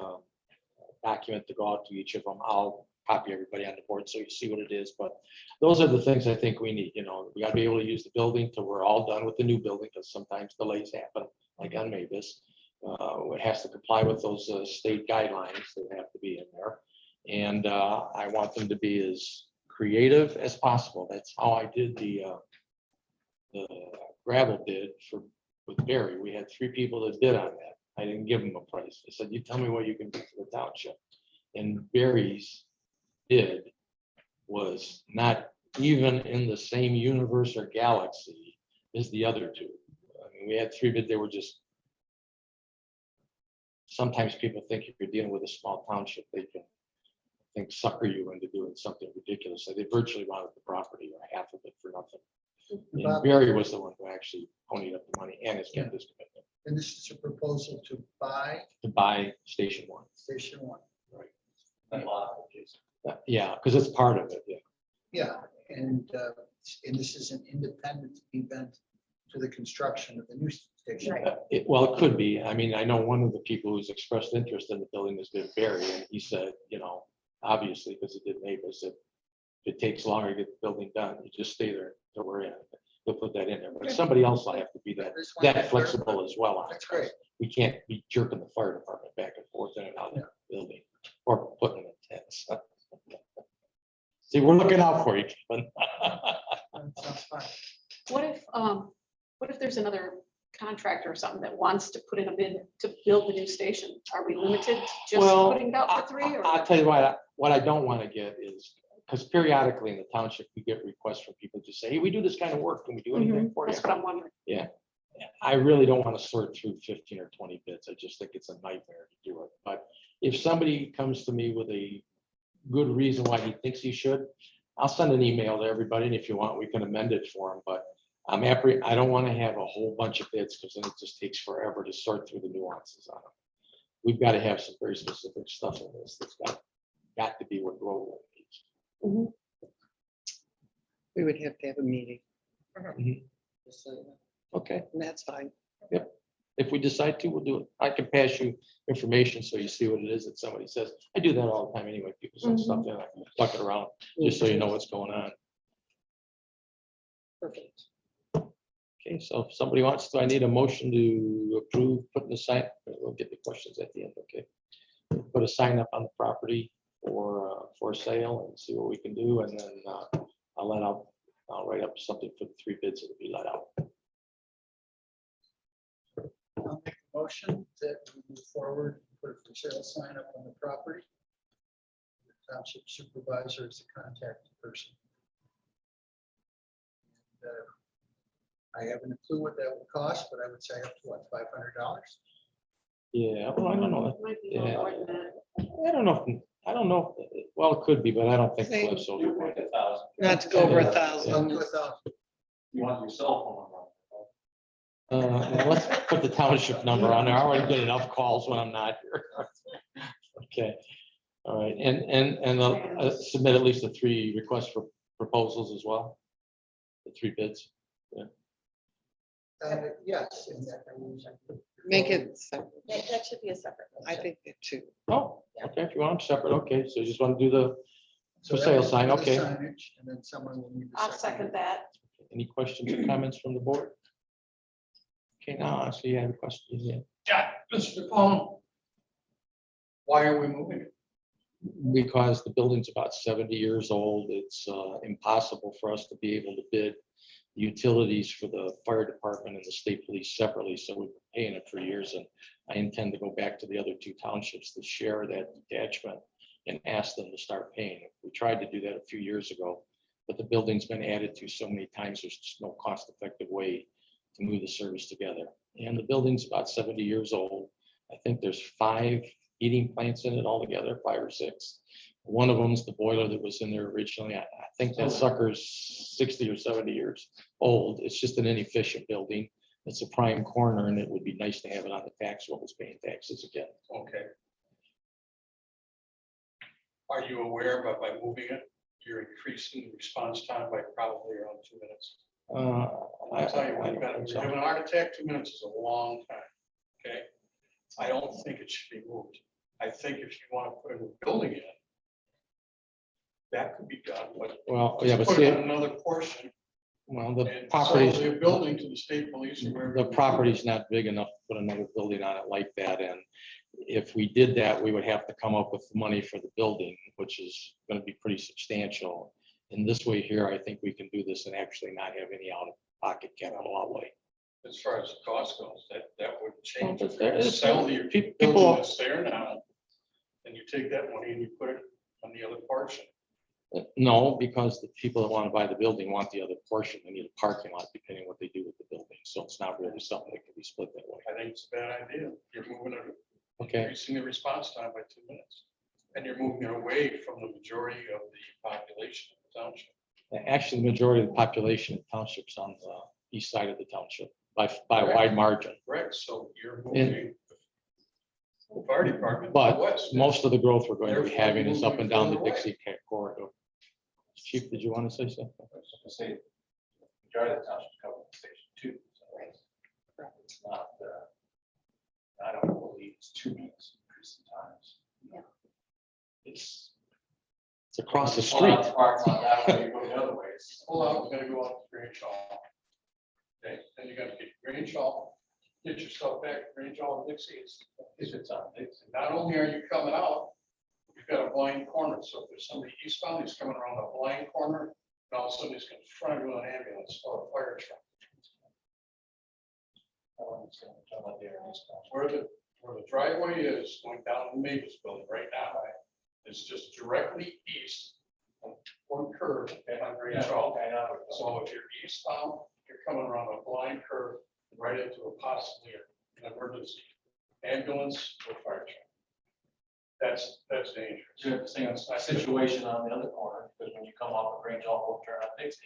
document to go out to each of them, I'll copy everybody on the board so you see what it is. But those are the things I think we need. We got to be able to use the building till we're all done with the new building, because sometimes delays happen, like on Mavis. It has to comply with those state guidelines that have to be in there. And I want them to be as creative as possible. That's how I did the gravel bid with Barry. We had 3 people that bid on that. I didn't give them a price. I said, you tell me what you can do for the township. And Barry's bid was not even in the same universe or galaxy as the other 2. We had 3 bids. They were just, sometimes people think if you're dealing with a small township, they can think, sucker you into doing something ridiculous. So they virtually wanted the property or half of it for nothing. And Bob, Barry was the one who actually ponied up the money and has kept this commitment and this is a proposal to buy to buy Station One. Station One. That lot, which is- Yeah, because it's part of it, yeah. Yeah, and this is an independent event to the construction of the new station. Right. Well, it could be. I mean, I know one of the people who's expressed interest in the building has been Barry, and he said, obviously, because it did neighbors, that if it takes longer to get the building done, you just stay there till we're in. They'll put that in there, but somebody else will have to be I just wanted that to flexible as well. on it. That's great. We can't be jerking the fire department back and forth in and out of the building or putting them in tents. See, we're looking out for you, Kevin. That sounds fine. What if there's another contractor or something that wants to put in a bid to build the new station? Are we limited to just Well, putting it out for 3 or? I'll tell you what I don't want to get is, because periodically in the township, we get requests from people to say, hey, we do this kind of work. Can we do anything for you? That's what I'm wondering. I really don't want to sort through 15 or 20 bids. I just think it's a nightmare to do it. But if somebody comes to me with a good reason why he thinks he should, I'll send an email to everybody. And if you want, we can amend it for him. But I don't want to have a whole bunch of bids because then it just takes forever to sort through the nuances on them. We've got to have some very specific stuff in this that's got to be what Groveland needs. We would have to have a meeting, Just so you know. Okay. and that's fine. If we decide to, we'll do it. I can pass you information so you see what it is that somebody says. I do that all the time anyway. People send stuff in, I can tuck it around just so you know what's going on. Perfect. Okay, so if somebody wants to, I need a motion to approve putting the sign, we'll get the questions at the end, okay? Put a sign up on the property for sale and see what we can do, and then I'll write up something for the 3 bids that'll be let out. I'll make a motion that we move forward, put a for sale sign up on the property. The township supervisor is the contact person. And, I haven't a clue what that would cost, but I would say up to what, $500? Yeah, well, I don't know. It might be a little more than that. I don't know. Well, it could be, but I don't think Same. Cliff's over. You put 1,000. Not to go over Yeah. 1,000. Up to 1,000. You want your cell phone number? Now let's put the township number on there. I already get enough calls when I'm not here. Okay, all right, and submit at least the 3 requests for proposals as well. The 3 bids. Yes. and that I was- Make it separate. That should be a separate. I motion. think that too. Oh, okay, if you want them separate, okay, so you just want to do the So for that sale would sign, be the okay. signage, and then someone will need to. I'll second that. Any questions or comments from the board? Okay, now I see you have a question, yeah. Yeah, Mr. DePalma. Why are we moving it? Because the building's about 70 years old, it's impossible for us to be able to bid utilities for the fire department and the state police separately, so we've been paying it for years, and I intend to go back to the other 2 townships to share that detachment and ask them to start paying. We tried to do that a few years ago, but the building's been added to so many times, there's just no cost-effective way to move the service together. And the building's about 70 years old. I think there's 5 heating plants in it altogether, 5 or 6. One of them's the boiler that was in there originally. I think that sucker's 60 or 70 years old. It's just an inefficient building. It's a prime corner, and it would be nice to have it on the tax rolls paying taxes again. Okay. Are you aware that by moving it, you're increasing the response time by probably around 2 minutes? I'll tell you, when you have an heart attack, 2 minutes is a long time, okay? I don't think it should be moved. I think if you want to put a new building in, that could be done, but Well, yeah, but put see, it on another portion well, the and property's, sell the building to the state police or wherever. the property's not big enough to put another building on it like that. And if we did that, we would have to come up with the money for the building, which is going to be pretty substantial. In this way here, I think we can do this and actually not have any out-of-pocket capital outlay. As far as the cost goes, that would change. Well, If but there you is- sell the people- building that's there now, and you take that money and you put it on the other portion. No, because the people that want to buy the building want the other portion. They need a parking lot depending what they do with the building. So it's not really something that can be split that way. I think it's a bad idea. You're moving it, Okay, increasing the response time by 2 minutes. And you're moving it away from the majority of the population of the township. Actually, the majority of the population of townships on the east side of the township by a wide margin. Correct, so you're moving the fire department to the But west. most of the growth we're going to be Therefore, having is up and down the moving further Dixie corridor. Chief, did you want to say something? Say, majority of the township covered in station two. So it's not, I don't believe it's 2 weeks increase in times. Yeah. It's. It's across the Pull out street. the parking lot that way, you go the other way. Pull out, you gotta go out to Grange Hall. Okay, then you gotta get Grange Hall, get yourself back to Grange Hall and Dixie. It's on, it's Not only are you coming out, you've got a blind corner, so if there's somebody eastbound, he's coming around a blind corner, and all of a sudden he's gonna front of an ambulance or a fire truck. Where the driveway is going down to Mavis Building right now, it's just directly east of one curve on Grange Hall. So if you're eastbound, you're coming around a blind curve right into a possibly an emergency ambulance or fire truck. That's dangerous. You have the same situation on the other corner, because when you come off of Grange Hall, turn on Dixie,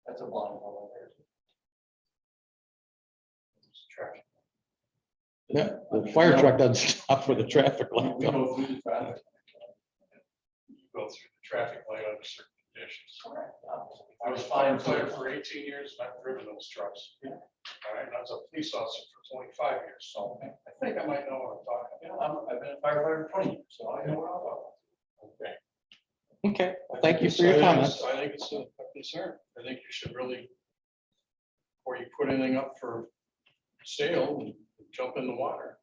that's a blind hole there. It's traffic. Yeah, the fire truck doesn't stop for the traffic light. We go through the traffic. You go through the traffic light under certain conditions. I was fine firefighter for for 18 years, and I've driven those trucks. Yeah. All right, and I was a police officer for 25 years, so I think I might know what I'm talking Yeah, about. I've been a firefighter for 20 years, so I know what I'm talking about. Okay. Okay, well, thank you for your comments. I think it's a concern. I think you should really, before you put anything up for sale, and jump in the water.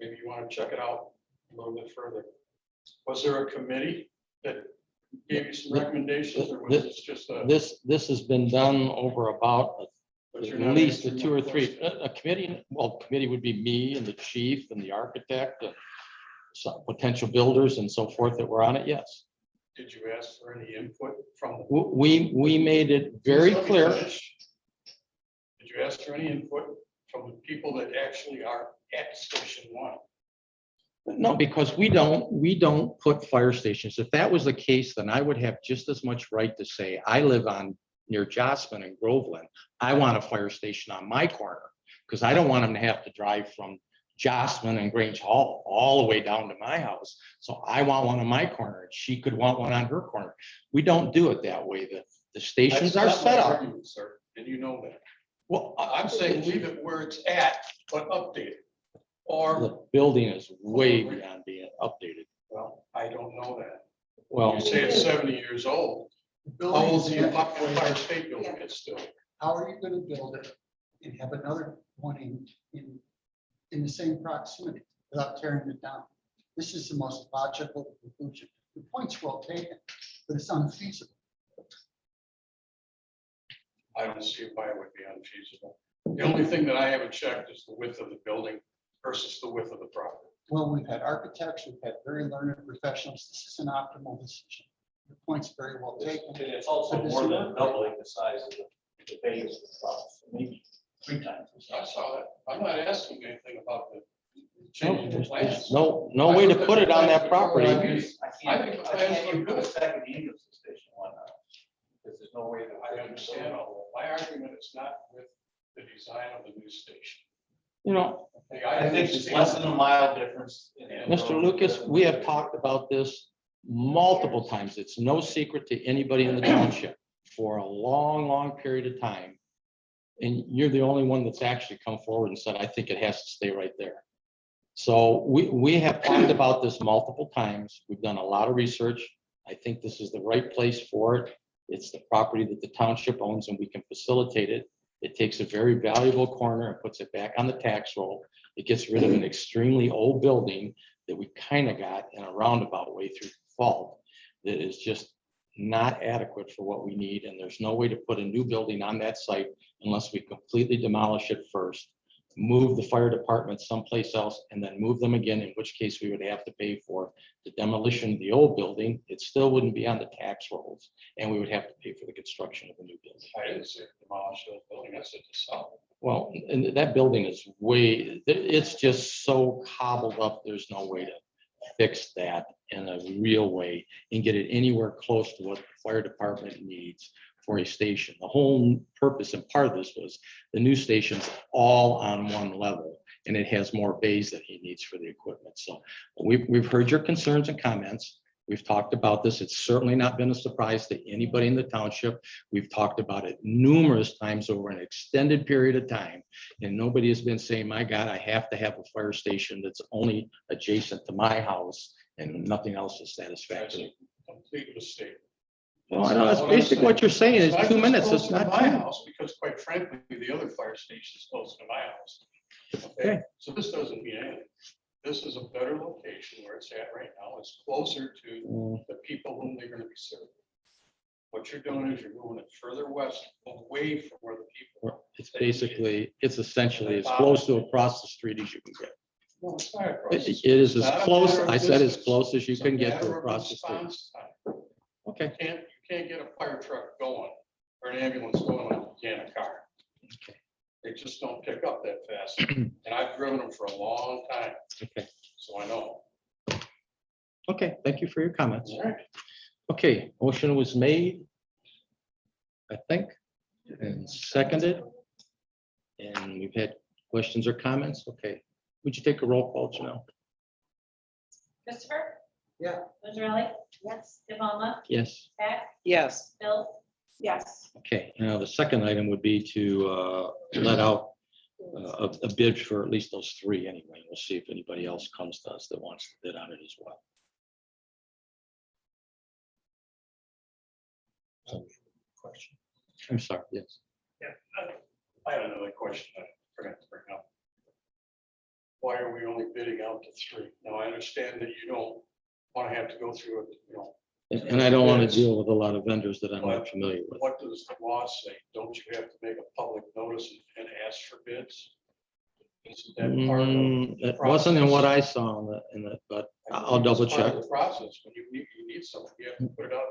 Maybe you want to check it out a little bit further. Was there a committee that gave you some recommendations, or was this just a? This has been done over about but you're at not least answering 2 my or 3, question. a committee, well, committee would be me and the chief and the architect, some potential builders and so forth that were on it, yes. Did you ask for any input from? the- We made it very Let me clear. finish. Did you ask for any input from the people that actually are at Station 1? No, because we don't put fire stations. If that was the case, then I would have just as much right to say, I live on near Jocelyn and Groveland. I want a fire station on my corner, because I don't want them to have to drive from Jocelyn and Grange Hall all the way down to my house. So I want one on my corner. She could want one on her corner. We don't do it that way. The stations That's are not my set up. argument, sir, and you know that. Well, I'm saying leave it where it's at, but update it. Or, the building is way beyond being updated. well, I don't know that. Well, You say it's 70 years old. How old is the Empire State Building? It's still. How are you gonna build it and have another one in the same proximity without tearing it down? This is the most logical conclusion. The point's well taken, but it's unfeasible. I don't see why it would be unfeasible. The only thing that I haven't checked is the width of the building versus the width of the property. Well, we've had architects, we've had very learned professionals. This is an optimal decision. The point's very well taken. And it's also more than doubling the size of the base of the house, maybe 3 times the I size. saw that. I'm not asking anything about the changing the there's plans. no way to put it on that property. I think the plans can't look even put a good. second English station on that. Because there's no way that. I understand all that. My argument is not with the design of the new station. You know, Okay, I think it's understand- less than a mile difference. Mr. Lucas, we have talked about this multiple times. It's no secret to anybody in the township for a long, long period of time. And you're the only one that's actually come forward and said, I think it has to stay right there. So we have talked about this multiple times. We've done a lot of research. I think this is the right place for it. It's the property that the township owns and we can facilitate it. It takes a very valuable corner and puts it back on the tax roll. It gets rid of an extremely old building that we kind of got in a roundabout way through fault that is just not adequate for what we need. And there's no way to put a new building on that site unless we completely demolish it first, move the fire department someplace else, and then move them again, in which case we would have to pay for the demolition of the old building. It still wouldn't be on the tax rolls, and we would have to pay for the construction of a new building. I didn't say demolish the building, I said to sell. Well, and that building is way, it's just so cobbled up, there's no way to fix that in a real way and get it anywhere close to what the fire department needs for a station. The whole purpose and part of this was the new station's all on one level and it has more bays that he needs for the equipment. So we've heard your concerns and comments. We've talked about this. It's certainly not been a surprise to anybody in the township. We've talked about it numerous times over an extended period of time. And nobody has been saying, my God, I have to have a fire station that's only adjacent to my house and nothing else is That's satisfactory. a complete mistake. Well, I know that's basically what you're saying is It's 2 just minutes. close It's to not my 2. house, because quite frankly, the other fire station is close to my house. Okay. Okay, so this doesn't mean anything. This is a better location where it's at right now. It's closer to Mm, the people whom they're gonna be serving. What you're doing is you're moving it further west, away from where the people. It's basically, it's essentially as close to across the street as you can get. No, it's not across the It street. is It's as not a close, matter of I said as distance. close as you It's a can get matter to of across the street. response time. Okay. You can't get a fire truck going or an ambulance going like you can a car. Okay. They just don't pick up that fast. And I've driven them for a long time, Okay. so I know. Okay. Thank you for your comments. All right. Okay, motion was made, I think, and seconded. And we've had questions or comments. Okay. Would you take a roll call, Janelle? Christopher? Yeah. Roserelli? Yes. DePalma? Yes. Beck? Yes. Bill? Yes. Okay, now the second item would be to let out a bid for at least those 3 anyway. We'll see if anybody else comes to us that wants to bid on it as well. Question. I'm sorry, yes. Yeah, I have another question I forgot to bring up. Why are we only bidding out to 3? Now, I understand that you don't want to have to go through it, And I don't want to deal with a lot of vendors that I'm not familiar with. what does the law say? Don't you have to make a public notice and ask for bids? Isn't that part of the It wasn't in what process? I saw in the, but I I'll think it's double part of check. The process, when you need something, you have to put it out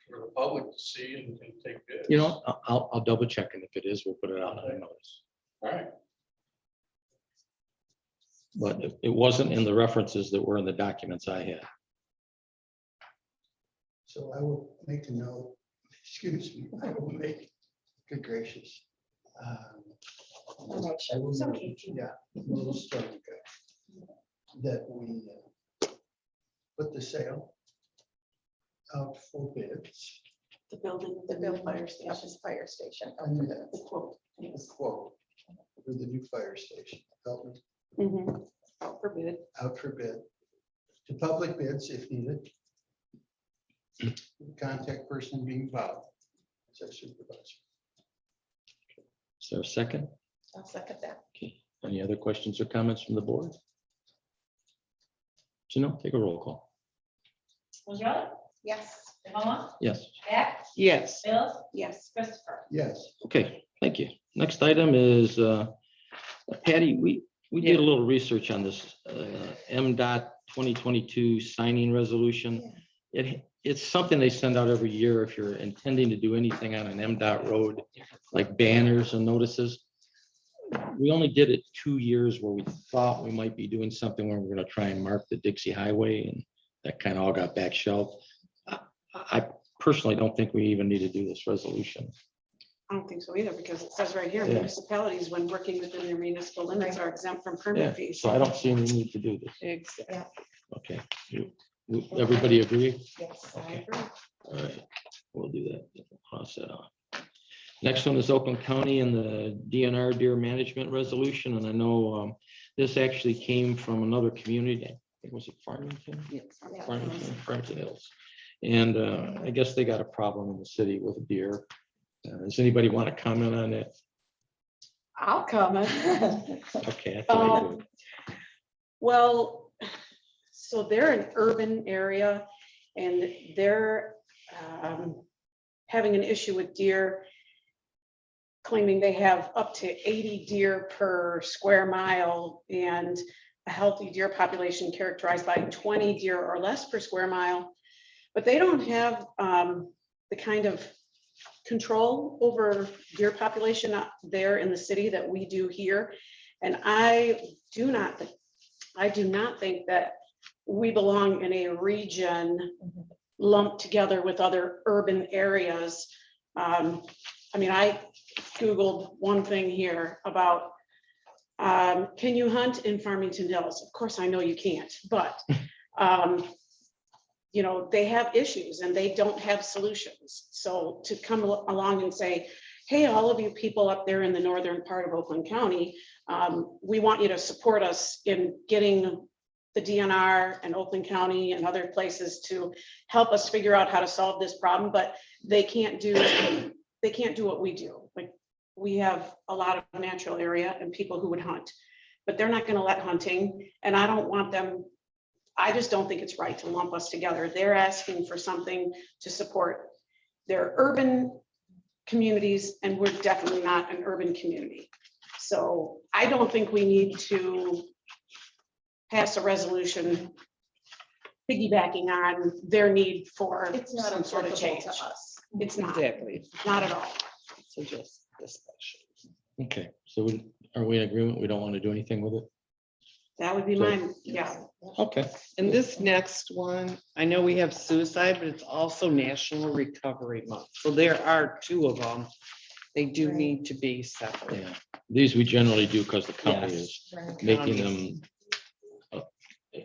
for the public to see and take bids. You know, I'll double check, and if it is, we'll put it out on a notice. All right, But it wasn't in the references that were in the documents I had. So I will make a note, excuse me, I will make, good gracious. I will make, yeah, we'll start, that we put the sale out for bids. The building, The Bill Fire Station, fire station. And the quote. the quote for the new fire station, help me, Mhm. Out for bid. out for bid. To public bids if needed. Contact person being Bob, as our supervisor. Is there a second? I'll second that. Okay. Any other questions or comments from the board? Janelle, take a roll call. Roserelli? Yes. DePalma? Yes. Beck? Yes. Bill? Yes. Christopher? Yes, Okay, thank you. Next item is, Patty, we did a little research on this Mdot 2022 signing resolution. It's something they send out every year if you're intending to do anything on an Mdot road, like banners and notices. We only did it 2 years where we thought we might be doing something where we're going to try and mark the Dixie Highway, and that kind of all got back shelved. I personally don't think we even need to do this resolution. I don't think so either, because it says right here, Yeah. municipalities, when working within their municipal limits, are exempt from Yeah, permit fees. so I don't see any need to do this. Exactly. Okay. Everybody agree? Yes. I Okay. agree. All right, we'll do that. Cross that off. Next one is Oakland County and the DNR deer management resolution. And I know this actually came from another community. I think was it Farmington? Farmington Hills. And I guess they got a problem in the city with deer. Does anybody want to comment on that? I'll comment. Okay. I thought you would. Well, so they're an urban area and they're having an issue with deer, claiming they have up to 80 deer per square mile and a healthy deer population characterized by 20 deer or less per square mile. But they don't have the kind of control over deer population out there in the city that we do here. And I do not think that we belong in a region lumped together with other urban areas. I mean, I Googled one thing here about, can you hunt in Farmington Hills? Of course, I know you can't, but, you know, they have issues and they don't have solutions. So to come along and say, hey, all of you people up there in the northern part of Oakland County, we want you to support us in getting the DNR and Oakland County and other places to help us figure out how to solve this problem, but they can't do what we do. Like, we have a lot of natural area and people who would hunt, but they're not gonna let hunting, and I don't want them, I just don't think it's right to lump us together. They're asking for something to support their urban communities, and we're definitely not an urban community. So I don't think we need to pass a resolution piggybacking on their need for It's not some sort of applicable change. to us. It's not, Exactly. not at all. So just discussion. Okay, so are we in agreement? We don't want to do anything with it? That would be So- mine, yeah. Okay. And this next one, I know we have suicide, but it's also National Recovery Month. So there are two of them. They do Right. need to be separate. Yeah, these we generally do because the county Yes. is Right. making them,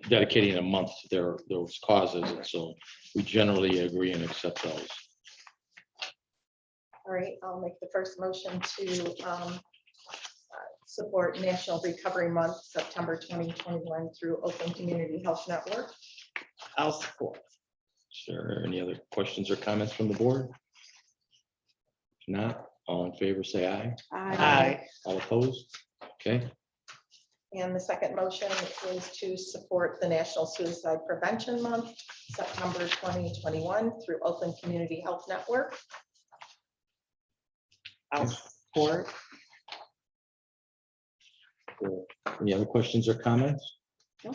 dedicating a month to those causes, and so we generally agree and accept those. All right, I'll make the first motion to support National Recovery Month, September 2021 through Oakland Community Health Network. I'll support. Sure, any other questions or comments from the board? If not, all in favor, say aye. Aye. All opposed? Okay, And the second motion is to support the National Suicide Prevention Month, September 2021 through Oakland Community Health Network. I'll support. cool. Any other questions or comments? No.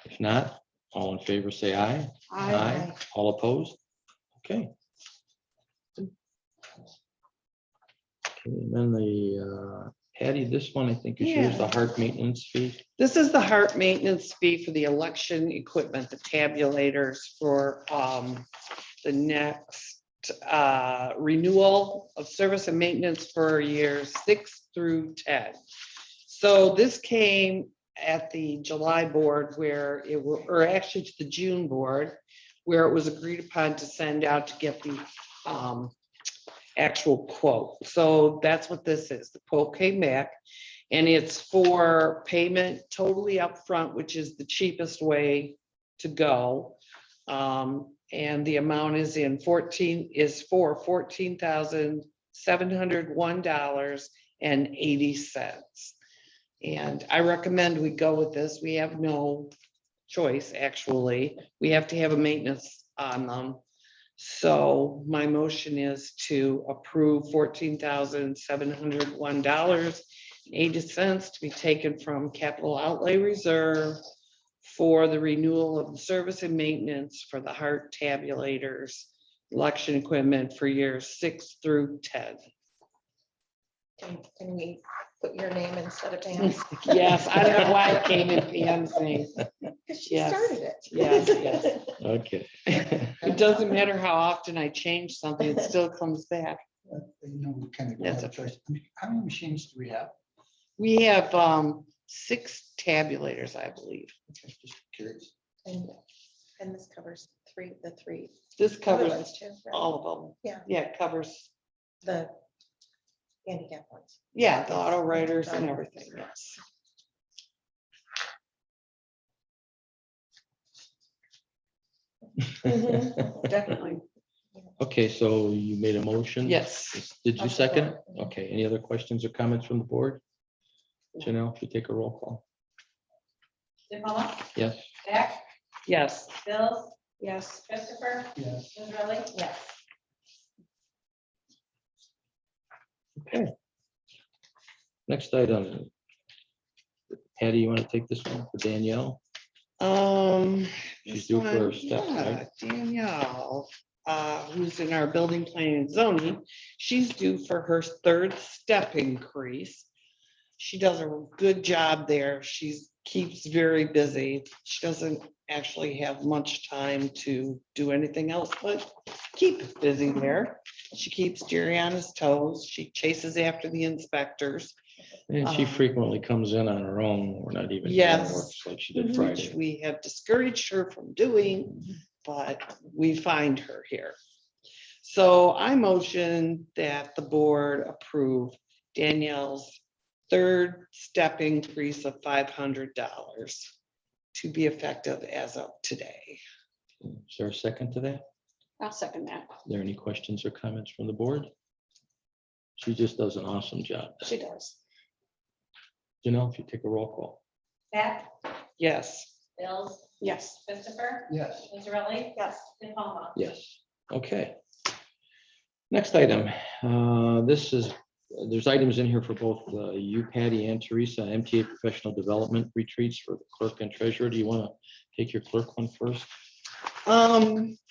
If not, all in favor, say aye. I, All opposed? Okay. Okay, and then the Patty, this one I think is yours, the heart maintenance fee. This is the heart maintenance fee for the election equipment, the tabulators for the next renewal of service and maintenance for years 6 through 10. So this came at the July board where it were, or actually to the June board, where it was agreed upon to send out to get the actual quote. So that's what this is. The quote came back and it's for payment totally upfront, which is the cheapest way to go. And the amount is for $14,701.80. And I recommend we go with this. We have no choice, actually. We have to have a maintenance on them. So my motion is to approve $14,701.80 to be taken from capital outlay reserve for the renewal of the service and maintenance for the heart tabulators, election equipment for years 6 through 10. Can we put your name instead of Pam's? Yes, I don't know why it came in Pam's name. Because she Yes. started it. Yes, yes. Okay. It doesn't matter how often I change something, it still comes back. Kind of. That's How many machines do we have? We have 6 tabulators, I believe. Just curious. And this covers the three This other covers ones too, right? all of them. Yeah. Yeah, it covers, The handicap ones. yeah, the auto writers and everything, yes. Definitely. Okay, so you made a motion? Yes. Did you I'll second? support. Okay, any other questions or comments from the board? Janelle, if you take a roll call. DePaula, Yes. Beck, Yes. Bills, yes, Christopher, Yes. Israeli. Yes. Okay. Next item. Patty, you want to take this one for Danielle? She's this due for her one, step, yeah, right? Danielle, who's in our building planning and zoning, she's due for her 3rd step increase. She does a good job there. She's keeps very busy. She doesn't actually have much time to do anything else but keep busy there. She keeps Jerry on his toes. She chases after the inspectors. And she frequently comes in on her own. We're not even. doing Yes. works like she did Which Friday. we have discouraged her from doing, but we find her here. So I motion that the board approve Danielle's third step increase of $500 to be effective as of today. Is there a second to that? I'll second that. Are there any questions or comments from the board? She just does an awesome job. She does. You know, if you take a roll call. Back, Yes. Bills, Yes. Christopher, Yes. Mazzarelli. Yes. De Palma. Yes, okay. Next item, there's items in here for both you, Patty, and Teresa, MTA professional development retreats for the clerk and treasurer. Do you want to take your clerk one first?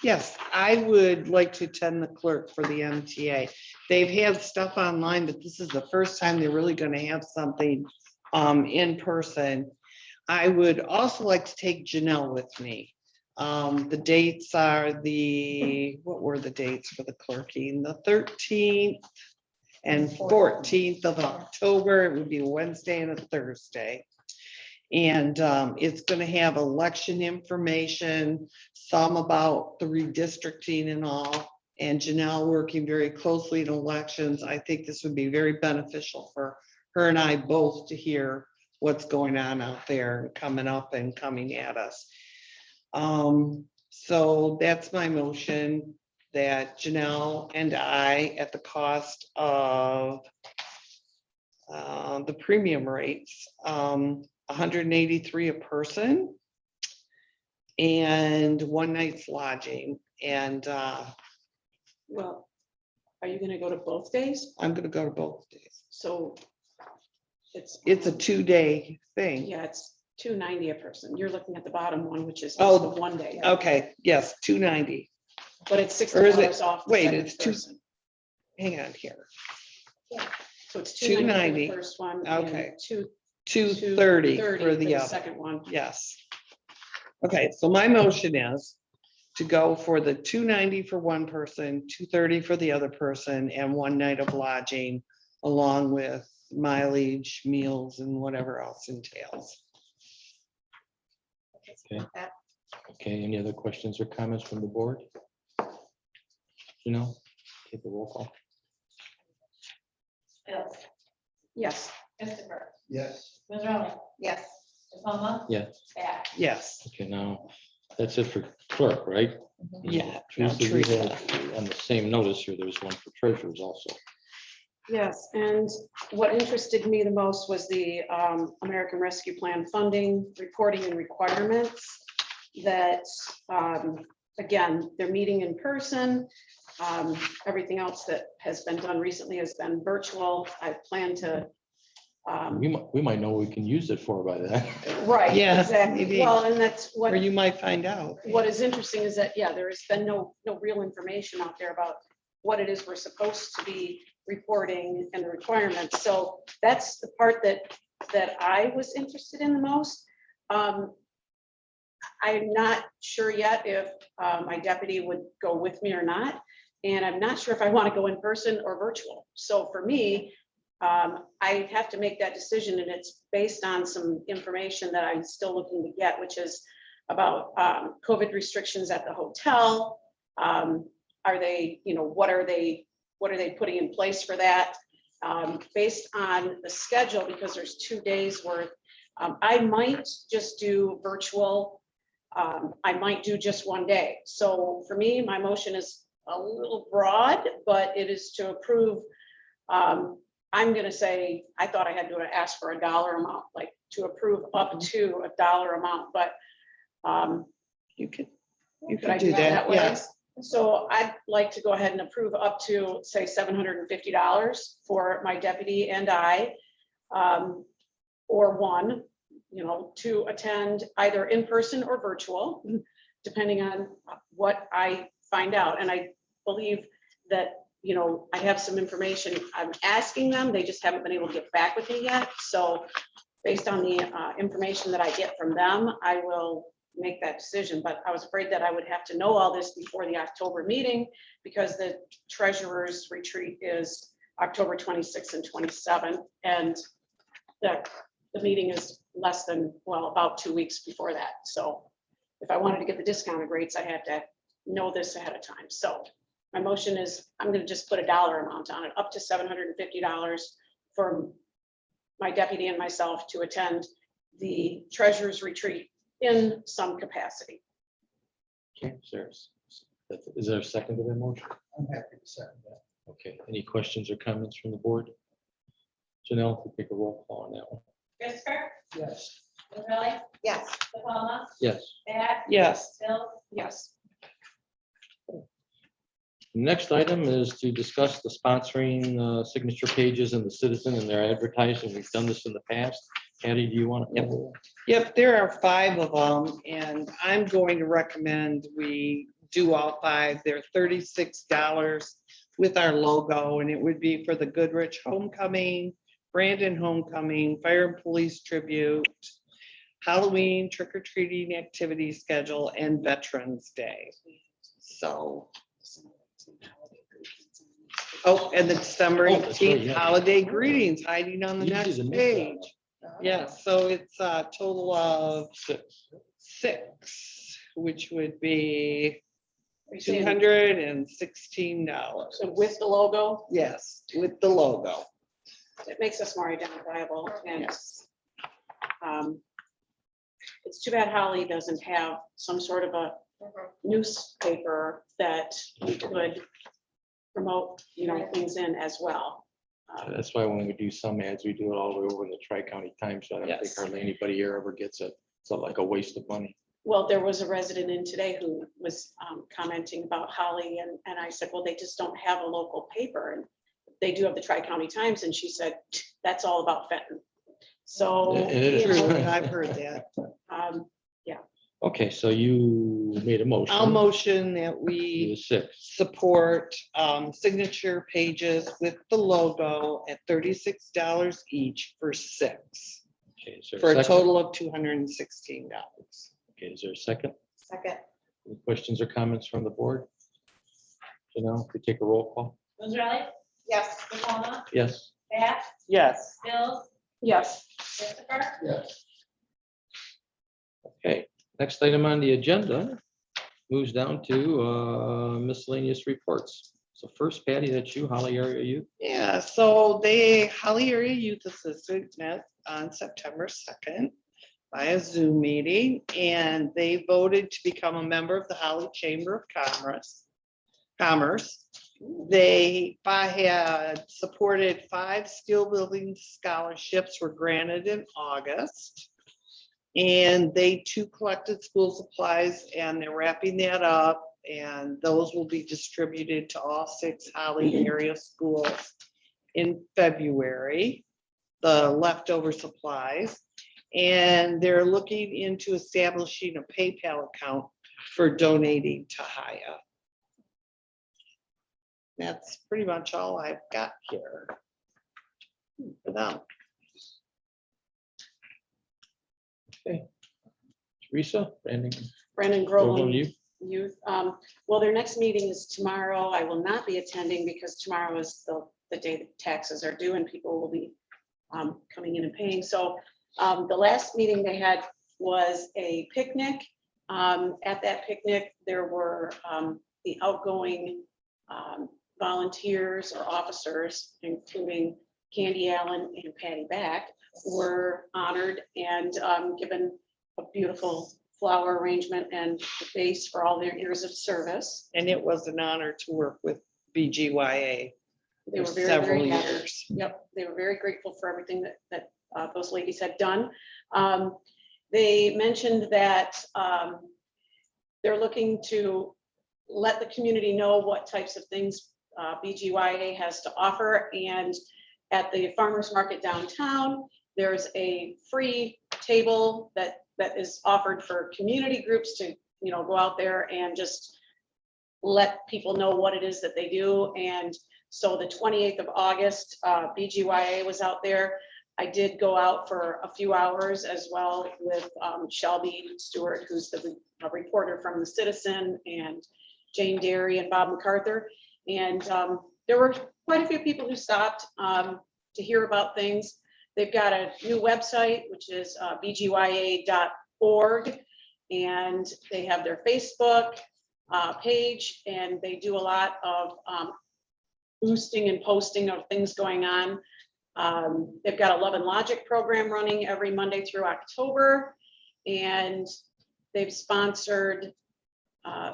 Yes, I would like to attend the clerk for the MTA. They've had stuff online, but this is the first time they're really gonna have something in person. I would also like to take Janelle with me. The dates are what were the dates for the clerking? The 13th and 14th of October. It would be a Wednesday and a Thursday. And it's gonna have election information, some about the redistricting and all. And Janelle working very closely in elections. I think this would be very beneficial for her and I both to hear what's going on out there and coming up and coming at us. So that's my motion, that Janelle and I, at the cost of the premium rates, 183 a person and one night's lodging. And Well, are you gonna go to both days? I'm gonna go to both days. So It's a 2-day thing. yeah, it's $290 a person. You're looking at the bottom one, which is Oh, just the 1 day. Okay, yes, 290. But it's Or is it- $60 off. the wait, second it's two- person. Hang on here. So it's $290 for $290. the first one. Okay. And 230 for the other. second one. Yes. Okay, so my motion is to go for the 290 for one person, 230 for the other person, and one night of lodging, along with mileage, meals, and whatever else entails. Okay, any other questions or comments from the board? You know, take a roll call. Bills, Yes. Christopher, Yes. Mazzarelli. Yes. De Palma. Yeah. Back. Yes, Okay, now, that's it for clerk, right? yeah. Now, Teresa, we Teresa. have, on the same notice here, there's one for treasurers also. Yes, and what interested me the most was the American Rescue Plan funding, reporting and requirements that, again, they're meeting in person. Everything else that has been done recently has been virtual. I plan to. We might know what we can use it for by then. Right, Yeah, exactly. maybe. Well, and that's what. Or you might find out. What is interesting is that, yeah, there has been no real information out there about what it is we're supposed to be reporting and the requirements. So that's the part that I was interested in the most. I'm not sure yet if my deputy would go with me or not. And I'm not sure if I want to go in person or virtual. So for me, I have to make that decision, and it's based on some information that I'm still looking to get, which is about COVID restrictions at the hotel. Are they, what are they putting in place for that? Based on the schedule, because there's 2 days worth, I might just do virtual. I might do just 1 day. So for me, my motion is a little broad, but it is to approve. I'm gonna say, I thought I had to ask for a dollar amount, like to approve up to a dollar amount, but You could could I do that, way? yes. So I'd like to go ahead and approve up to, say, $750 for my deputy and I, or one, to attend either in person or virtual, depending on what I find out. And I believe that, I have some information I'm asking them. They just haven't been able to get back with me yet. So based on the information that I get from them, I will make that decision. But I was afraid that I would have to know all this before the October meeting because the treasurer's retreat is October 26th and 27th. And the meeting is less than, well, about 2 weeks before that. So if I wanted to get the discounted rates, I had to know this ahead of time. So my motion is, I'm going to just put a dollar amount on it, up to $750 for my deputy and myself to attend the treasurer's retreat in some capacity. Okay, is there a second to the motion? I'm happy to second that. Okay, any questions or comments from the board? Janelle, if you take a roll call on that one. Christopher, Yes. Lizelle, Yes. De Palma, Yes. Pat, Yes. Bill, Yes. Next item is to discuss the sponsoring signature pages in the Citizen and their advertising. We've done this in the past. Patty, do you want to? Yep, there are 5 of them, and I'm going to recommend we do all 5. They're $36 with our logo, and it would be for the Goodrich Homecoming, Brandon Homecoming, Fire and Police Tribute, Halloween trick-or-treating activity schedule, and Veterans Day. So, oh, and the December Oh, that's right, 18th yeah. holiday greetings hiding on the You next didn't miss that page. one. Yes, so it's a total of 6. 6, which would be Are you saying $216. so with the logo, Yes, with the logo. it makes us more identifiable and Yes. it's too bad Holly doesn't have some sort of a newspaper that we could promote, things in as well. That's why when we do some ads, we do it all the way over in the Tri-County Times. So I don't think Yes. hardly anybody here ever gets it. It's like a waste of money. Well, there was a resident in today who was commenting about Holly and I said, well, they just don't have a local paper and they do have the Tri-County Times. And she said, that's all about Fenton. So, It is. you know, I've heard that. Okay, so you made a motion. I'll motion that To we the 6. support signature pages with the logo at $36 each for 6, Okay, is there a for a second? total of $216. Okay, is there a second? Second. Any questions or comments from the board? Janelle, if you take a roll call? Lizelle, Yes. De Palma, Yes. Pat, Yes. Bill, yes. Christopher, Yes. Okay, next item on the agenda moves down to miscellaneous reports. So first, Patty, that's you, Holly Area Youth. Yeah, so they, Holly Area Youth Assistant met on September 2nd by a Zoom meeting, and they voted to become a member of the Holly Chamber of Commerce. They had supported 5 skill building scholarships were granted in August. And they too collected school supplies and they're wrapping that up. And those will be distributed to all 6 Holly area schools in February, the leftover supplies. And they're looking into establishing a PayPal account for donating to Haya. That's pretty much all I've got here for them. Okay. Teresa, Brandon. Brandon Groveland Groveland Youth. Youth. Well, their next meeting is tomorrow. I will not be attending because tomorrow is the day that taxes are due and people will be coming in and paying. So the last meeting they had was a picnic. At that picnic, there were the outgoing volunteers or officers, including Candy Allen and Patty Back, were honored and given a beautiful flower arrangement and the base for all their years of service. And it was an honor to work with BGYA They for were very, several very happy. years. Yep, they were very grateful for everything that those ladies had done. They mentioned that they're looking to let the community know what types of things BGYA has to offer. And at the farmers market downtown, there's a free table that is offered for community groups to, go out there and just let people know what it is that they do. And so the 28th of August, BGYA was out there. I did go out for a few hours as well with Shelby Stewart, who's the reporter from the Citizen, and Jane Derry and Bob MacArthur. And there were quite a few people who stopped to hear about things. They've got a new website, which is bgya.org, and they have their Facebook page, and they do a lot of boosting and posting of things going on. They've got a Love and Logic program running every Monday through October, and they've sponsored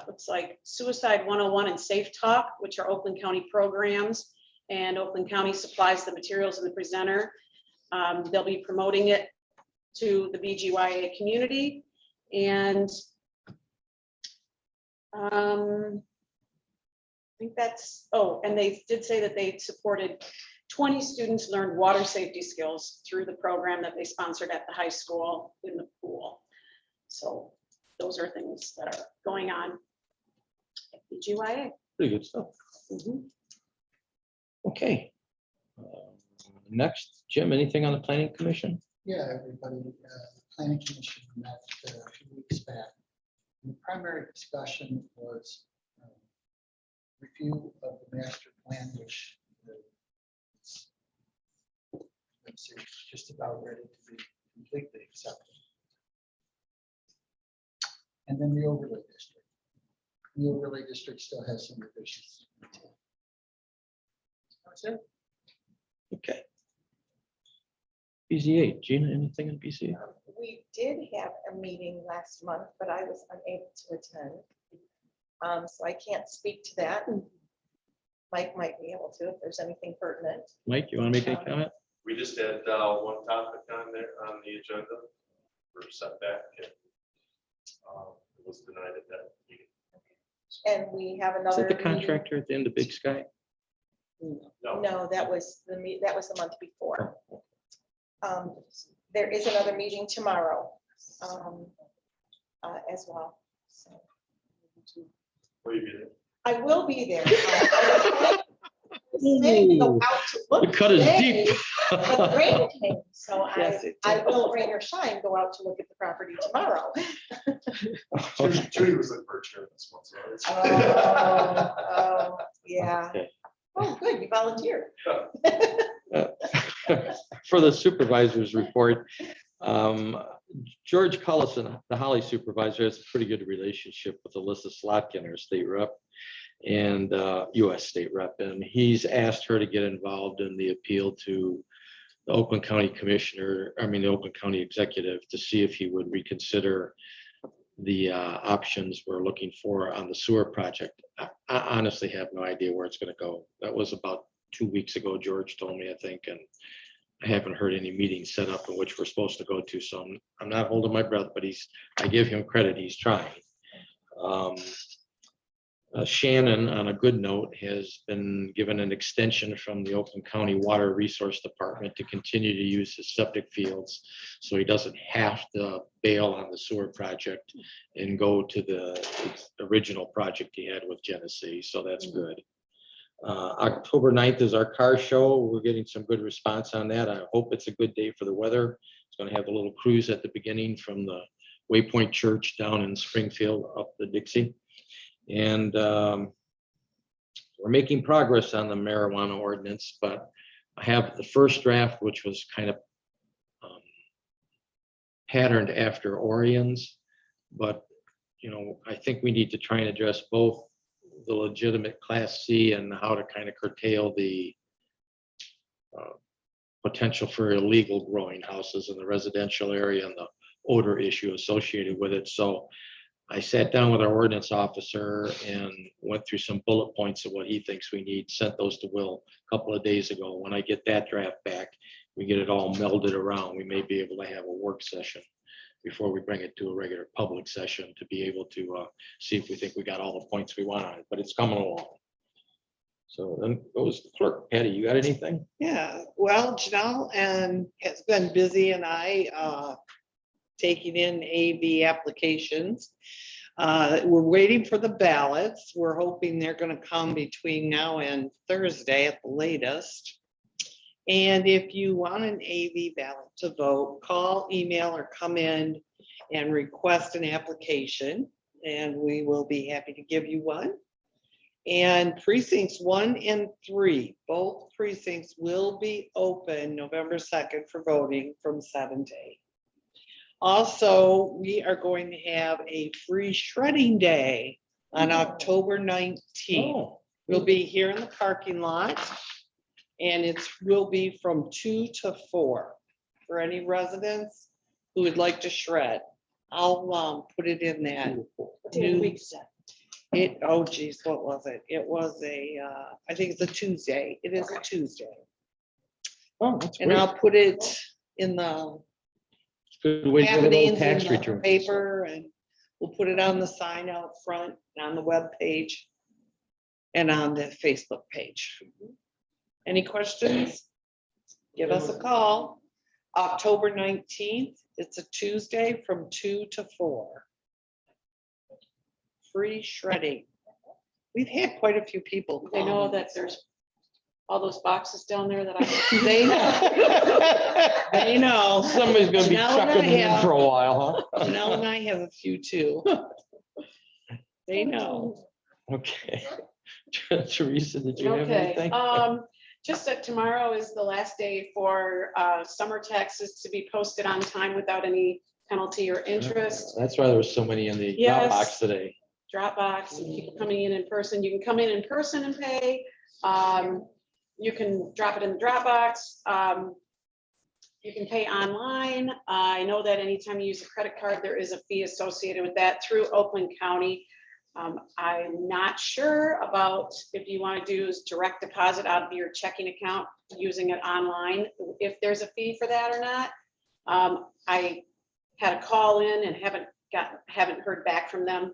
looks like Suicide 101 and Safe Talk, which are Oakland County programs, and Oakland County supplies the materials and the presenter. They'll be promoting it to the BGYA community, and I think that's, oh, and they did say that they supported 20 students learned water safety skills through the program that they sponsored at the high school in the pool. So those are things that are going on at BGYA. Pretty good stuff. Okay. Next, Jim, anything on the planning commission? Yeah, everybody, the planning commission met a few weeks back. And the primary discussion was review of the master plan, which is, let's see, just about ready to be completely accepted. And then the overlay district. The overlay district still has some revisions. That's it. Okay. BZA, Gina, anything in BZA? We did have a meeting last month, but I was unable to attend. So I can't speak to that. Mike might be able to if there's anything pertinent. Mike, you want to make any comment? We just had one topic on there on the agenda for setback. And, it was denied at that meeting. And we have Is another. it the meeting- contractor at the end of Big Sky? No, No, that was the month before. There is another meeting tomorrow as well. So will you be there? I will be there. I was planning to go out to look The cut is today, deep. but the rain came, so Yes, it I did. will, rain or shine, go out to look at the property tomorrow. Judy was in for a chair this one, so it's. Oh, yeah. Okay. Oh, good, you volunteered. For the supervisor's report, George Collison, the Holly supervisor, has a pretty good relationship with Alyssa Slotkin, our state rep, and US state rep. And he's asked her to get involved in the appeal to the Oakland County Commissioner, the Oakland County Executive, to see if he would reconsider the options we're looking for on the sewer project. I honestly have no idea where it's going to go. That was about 2 weeks ago, George told me, I think, and I haven't heard any meetings set up in which we're supposed to go to, so I'm not holding my breath, but I give him credit, he's trying. Shannon, on a good note, has been given an extension from the Oakland County Water Resource Department to continue to use his septic fields, so he doesn't have to bail on the sewer project and go to the original project he had with Genesee, so that's good. October 9th is our car show. We're getting some good response on that. I hope it's a good day for the weather. It's going to have a little cruise at the beginning from the Waypoint Church down in Springfield up the Dixie. And we're making progress on the marijuana ordinance, but I have the first draft, which was kind of patterned after Orion's, but I think we need to try and address both the legitimate Class C and how to kind of curtail the potential for illegal growing houses in the residential area and the odor issue associated with it. So I sat down with our ordinance officer and went through some bullet points of what he thinks we need, sent those to Will a couple of days ago. When I get that draft back, we get it all melded around. We may be able to have a work session before we bring it to a regular public session to be able to see if we think we got all the points we want on it, but it's coming along. So then goes the clerk. Patty, you got anything? Yeah, well, Janelle has been busy, and I taking in AV applications. We're waiting for the ballots. We're hoping they're going to come between now and Thursday at the latest. And if you want an AV ballot to vote, call, email, or come in and request an application, and we will be happy to give you one. And precincts 1 and 3, both precincts will be open November 2nd for voting from 7 to 8. Also, we are going to have a free shredding day on October 19th. Oh, We'll be here in the parking lot, and will be from 2 to 4 for any residents who would like to shred. I'll put it in that. What day of the week is that? Oh geez, what was it? It was I think it's a Tuesday. It is a Okay. Tuesday. oh, that's And great. I'll put it in the Good way to get a happenings little tax in the return. paper, and we'll put it on the sign out front and on the web page and on the Facebook page. Any questions? Give us a call. October 19th, it's a Tuesday from 2 to 4. Free shredding. We've had quite a few people. They know call. that there's all those boxes down there that I. They know. They know. Somebody's gonna be Now that chucking I them in have- for a while, huh? Janelle and I have a few too. They know. Okay. Teresa, did you have Okay, anything? just that tomorrow is the last day for summer taxes to be posted on time without any penalty or interest. That's why there was so many in the Yes. Dropbox today. Dropbox and people coming in person. You can come in person and pay. You can drop it in the Dropbox. You can pay online. I know that anytime you use a credit card, there is a fee associated with that through Oakland County. I'm not sure about if you want to do is direct deposit out of your checking account using it online, if there's a fee for that or not. I had a call in and haven't heard back from them.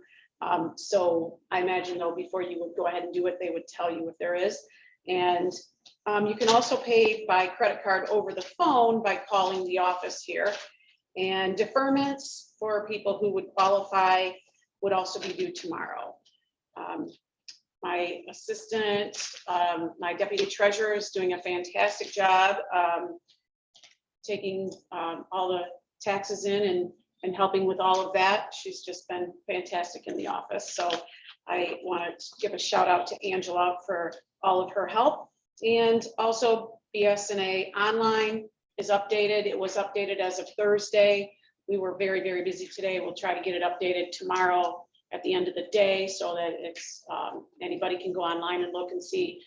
So I imagine though, before you would go ahead and do it, they would tell you if there is. And you can also pay by credit card over the phone by calling the office here. And deferments for people who would qualify would also be due tomorrow. My assistant, my deputy treasurer is doing a fantastic job taking all the taxes in and helping with all of that. She's just been fantastic in the office. So I want to give a shout out to Angela for all of her help. And also BSNA online is updated. It was updated as of Thursday. We were very, very busy today. We'll try to get it updated tomorrow at the end of the day so that it's anybody can go online and look and see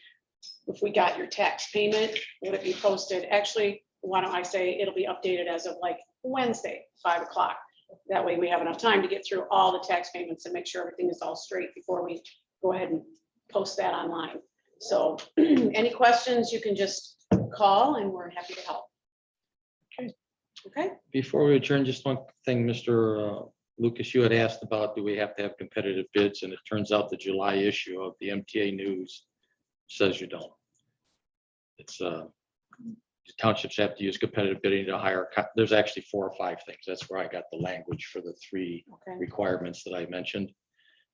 if we got your tax payment. Would it be posted? Actually, why don't I say it'll be updated as of like Wednesday, 5 o'clock. That way we have enough time to get through all the tax payments and make sure everything is all straight before we go ahead and post that online. So any questions, you can just call and we're happy to help. Okay. Before we adjourn, just one thing, Mr. Lucas, you had asked about, do we have to have competitive bids? And it turns out the July issue of the MTA News says you don't. It's the townships have to use competitive bidding to hire. There's actually 4 or 5 things. That's where I got the language for the 3 Okay. requirements that I mentioned.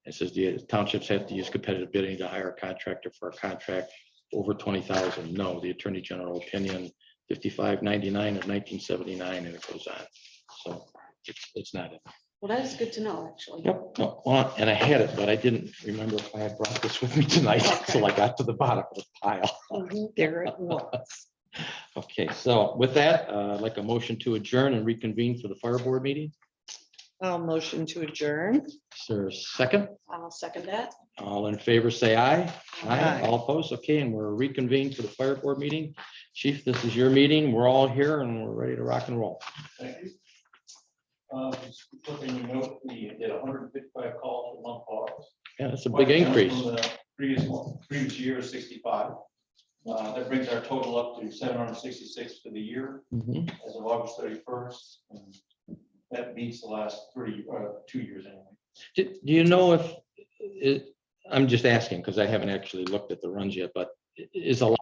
It says the townships have to use competitive bidding to hire a contractor for a contract over 20,000. No, the Attorney General opinion 5599 of 1979, and it goes on. So it's not it. Well, that is good to know, actually. Yep. No, well, and I had it, but I didn't remember if I had brought this with me tonight until I got to the bottom of the pile. There it was. Okay, so with that, I'd like a motion to adjourn and reconvene for the fire board meeting. I'll motion to adjourn. Is there a second? I'll second that. All in favor, say aye. Aye. All opposed? Okay, and we're reconvened for the fire board meeting. Chief, this is your meeting. We're all here and we're ready to rock and roll. Thank you. Just flipping your note, we did 155 calls for month August. Yeah, that's a big increase. From the previous year is 65. That brings our total up to 766 for the year Mhm. as of August 31st. And that beats the last 2 years anyway. Do you know if, I'm just asking because I haven't actually looked at the runs yet, but is a lot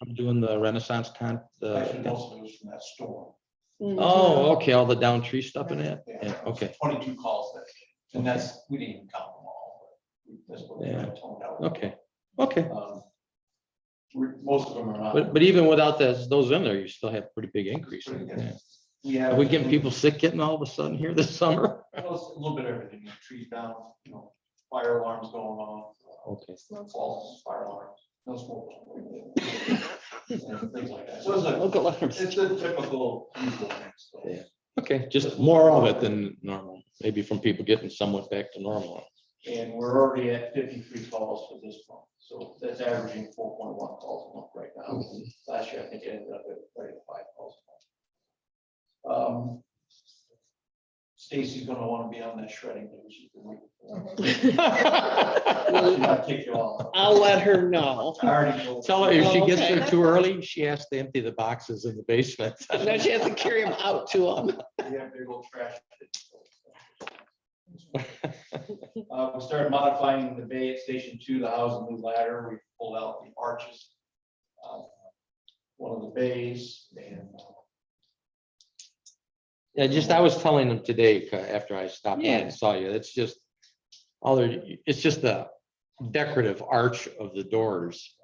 of doing the Renaissance Actually, most of it was from that storm. Oh, okay, all the down tree stuff in it? Yeah, Yeah, okay, 22 calls that day. And that's, we didn't even count them all. But that's what we Yeah. toned out. okay, okay. Most of them are not. But even without those in there, you still have pretty big increase. Pretty good. Yeah. We have. Are we getting people sick getting all of a sudden here this summer? Well, it's a little bit of everything, trees down, fire alarms going off. Okay. False fire alarms, no smoke. And things like that. So Look at it's the typical. usual things, so. Yeah. Okay, just more of it than normal, maybe from people getting somewhat back to normal. And we're already at 53 calls for this month, so that's averaging 4.1 calls a month right now. Last year, I think it ended up at 5 calls a month. Stacy's gonna want to be on that shredding thing. She's been waiting for. She's gonna kick you off. I'll let her know. I already told her. Tell her if she gets Okay. there too early, she has to empty the boxes in the basement. No, she has to carry them out to them. We have big old trash. We started modifying the bay at Station 2 to house a new ladder. We pulled out the arches. One of the bays and. Yeah, I was telling them today, after I stopped by Yeah. and saw you, it's just it's just the decorative arch of the doors.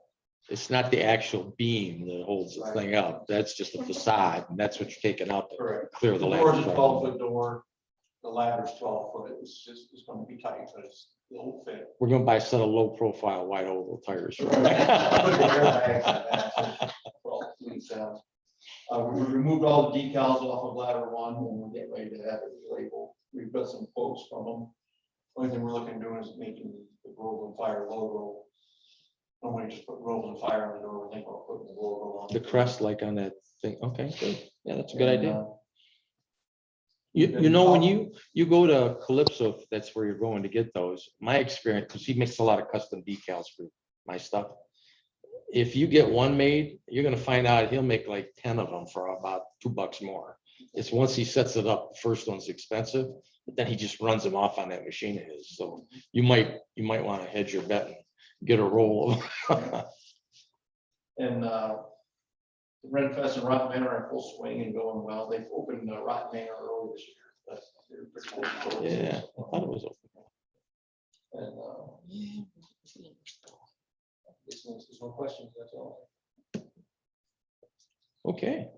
It's not the actual beam that holds the thing up. That's just a facade, and that's what you're taking out to Correct. clear The the door's a ladder. 12-foot door. The ladder's 12 foot. It's gonna be tight, but it won't fit. We're gonna buy a set of low profile wide oval tires. Put the airbags in that, for all the fleet sounds. We removed all the decals off of ladder 1 and we're getting ready to have it labeled. We've got some quotes from them. Only thing we're looking at doing is making the Groveland Fire logo. Nobody just put Groveland Fire on the door. We're thinking about putting the logo on. The crest like on that thing. Okay, good. Yeah, that's a good And, idea. You know, when you go to Calypso, if that's where you're going to get those, my experience, because he makes a lot of custom decals for my stuff. If you get one made, you're gonna find out he'll make like 10 of them for about $2 more. It's once he sets it up, the first one's expensive, but then he just runs them off on that machine of his. So you might want to hedge your bet and get a roll of. And the Red Fest and Rotten Manor are in full swing and going well. They've opened Rotten Manor early this year. That's they're pretty cool. Yeah, I thought it was open. And there's no questions, that's all. Okay.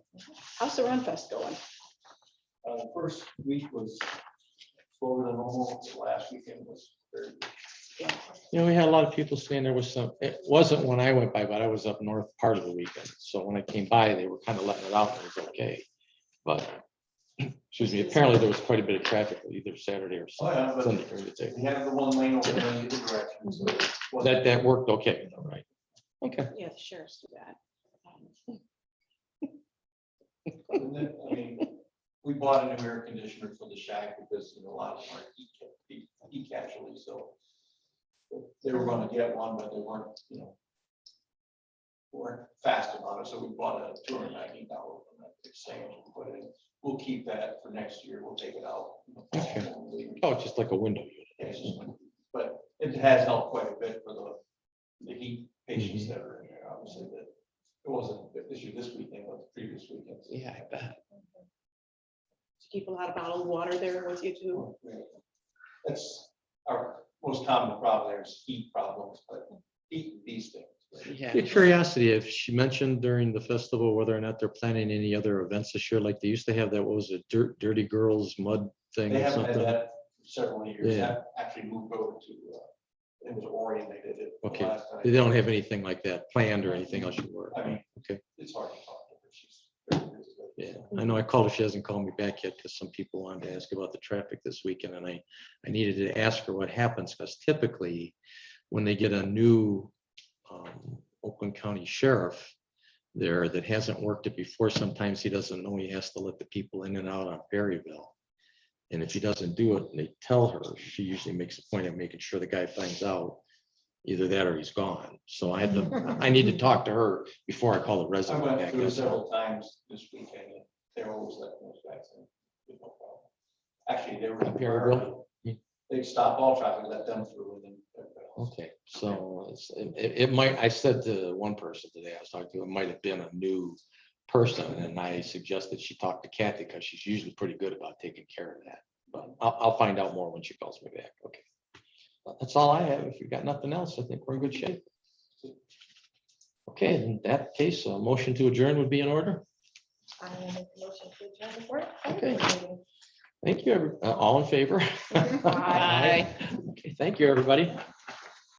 How's the Run Fest going? The first week was slower than normal. The last weekend was very good. You know, we had a lot of people saying there was some, it wasn't when I went by, but I was up north part of the weekend. So when I came by, they were kind of letting it out and it was okay. But, excuse me, apparently there was quite a bit of traffic either Saturday or Oh, yeah, but Sunday during the day. we have the one lane open in either direction. So it wasn't- That worked okay, all right. Okay. Yeah, the sheriff's do that. And then, I mean, we bought a new air conditioner for the shack because a lot of them are heat casually, so they were gonna get one, but they weren't, weren't fast about it, so we bought a $219 exchange and put it in. We'll keep that for next year. We'll take it out. Okay. Oh, it's just like a window unit. But it has helped quite a bit for the heat patients that are in there, obviously, that it wasn't an issue this weekend, but the previous weekend. Yeah, I bet. To keep a lot of bottled water there with you too. That's our most common problem there is heat problems, but heat these things. Yeah. Good curiosity, if she mentioned during the festival whether or not they're planning any other events this year, like they used to have that, what was it, Dirty Girls Mud thing They or haven't had something? that for several years. Yeah. That actually moved over to, it was Orion, they did it. the Okay. last time. They don't have anything like that planned or anything else you were. I mean, Okay. it's hard to talk to her. She's very busy. Yeah, I know I called her, she hasn't called me back yet because some people wanted to ask about the traffic this weekend and I needed to ask her what happens because typically when they get a new Oakland County sheriff there that hasn't worked it before, sometimes he doesn't know he has to let the people in and out on Perryville. And if he doesn't do it and they tell her, she usually makes a point of making sure the guy finds out either that or he's gone. So I need to talk to her before I call the I resident went back. through it That's all. several times this weekend. And they're always letting those guys in. There's no problem. Actually, they were. On Perryville? They'd stop all traffic, let them through and then. everybody else. Okay, so it might, I said to one person today, I was talking to, it might have been a new person, and I suggested she talk to Kathy, because she's usually pretty good about taking care of that. But I'll find out more when she calls me back, okay. But that's all I have. If you've got nothing else, I think we're in good shape. Okay, in that case, a motion to adjourn would be in order. I will make a motion to adjourn the board. Okay. Thank you, all in favor? Aye. Okay, thank you, everybody.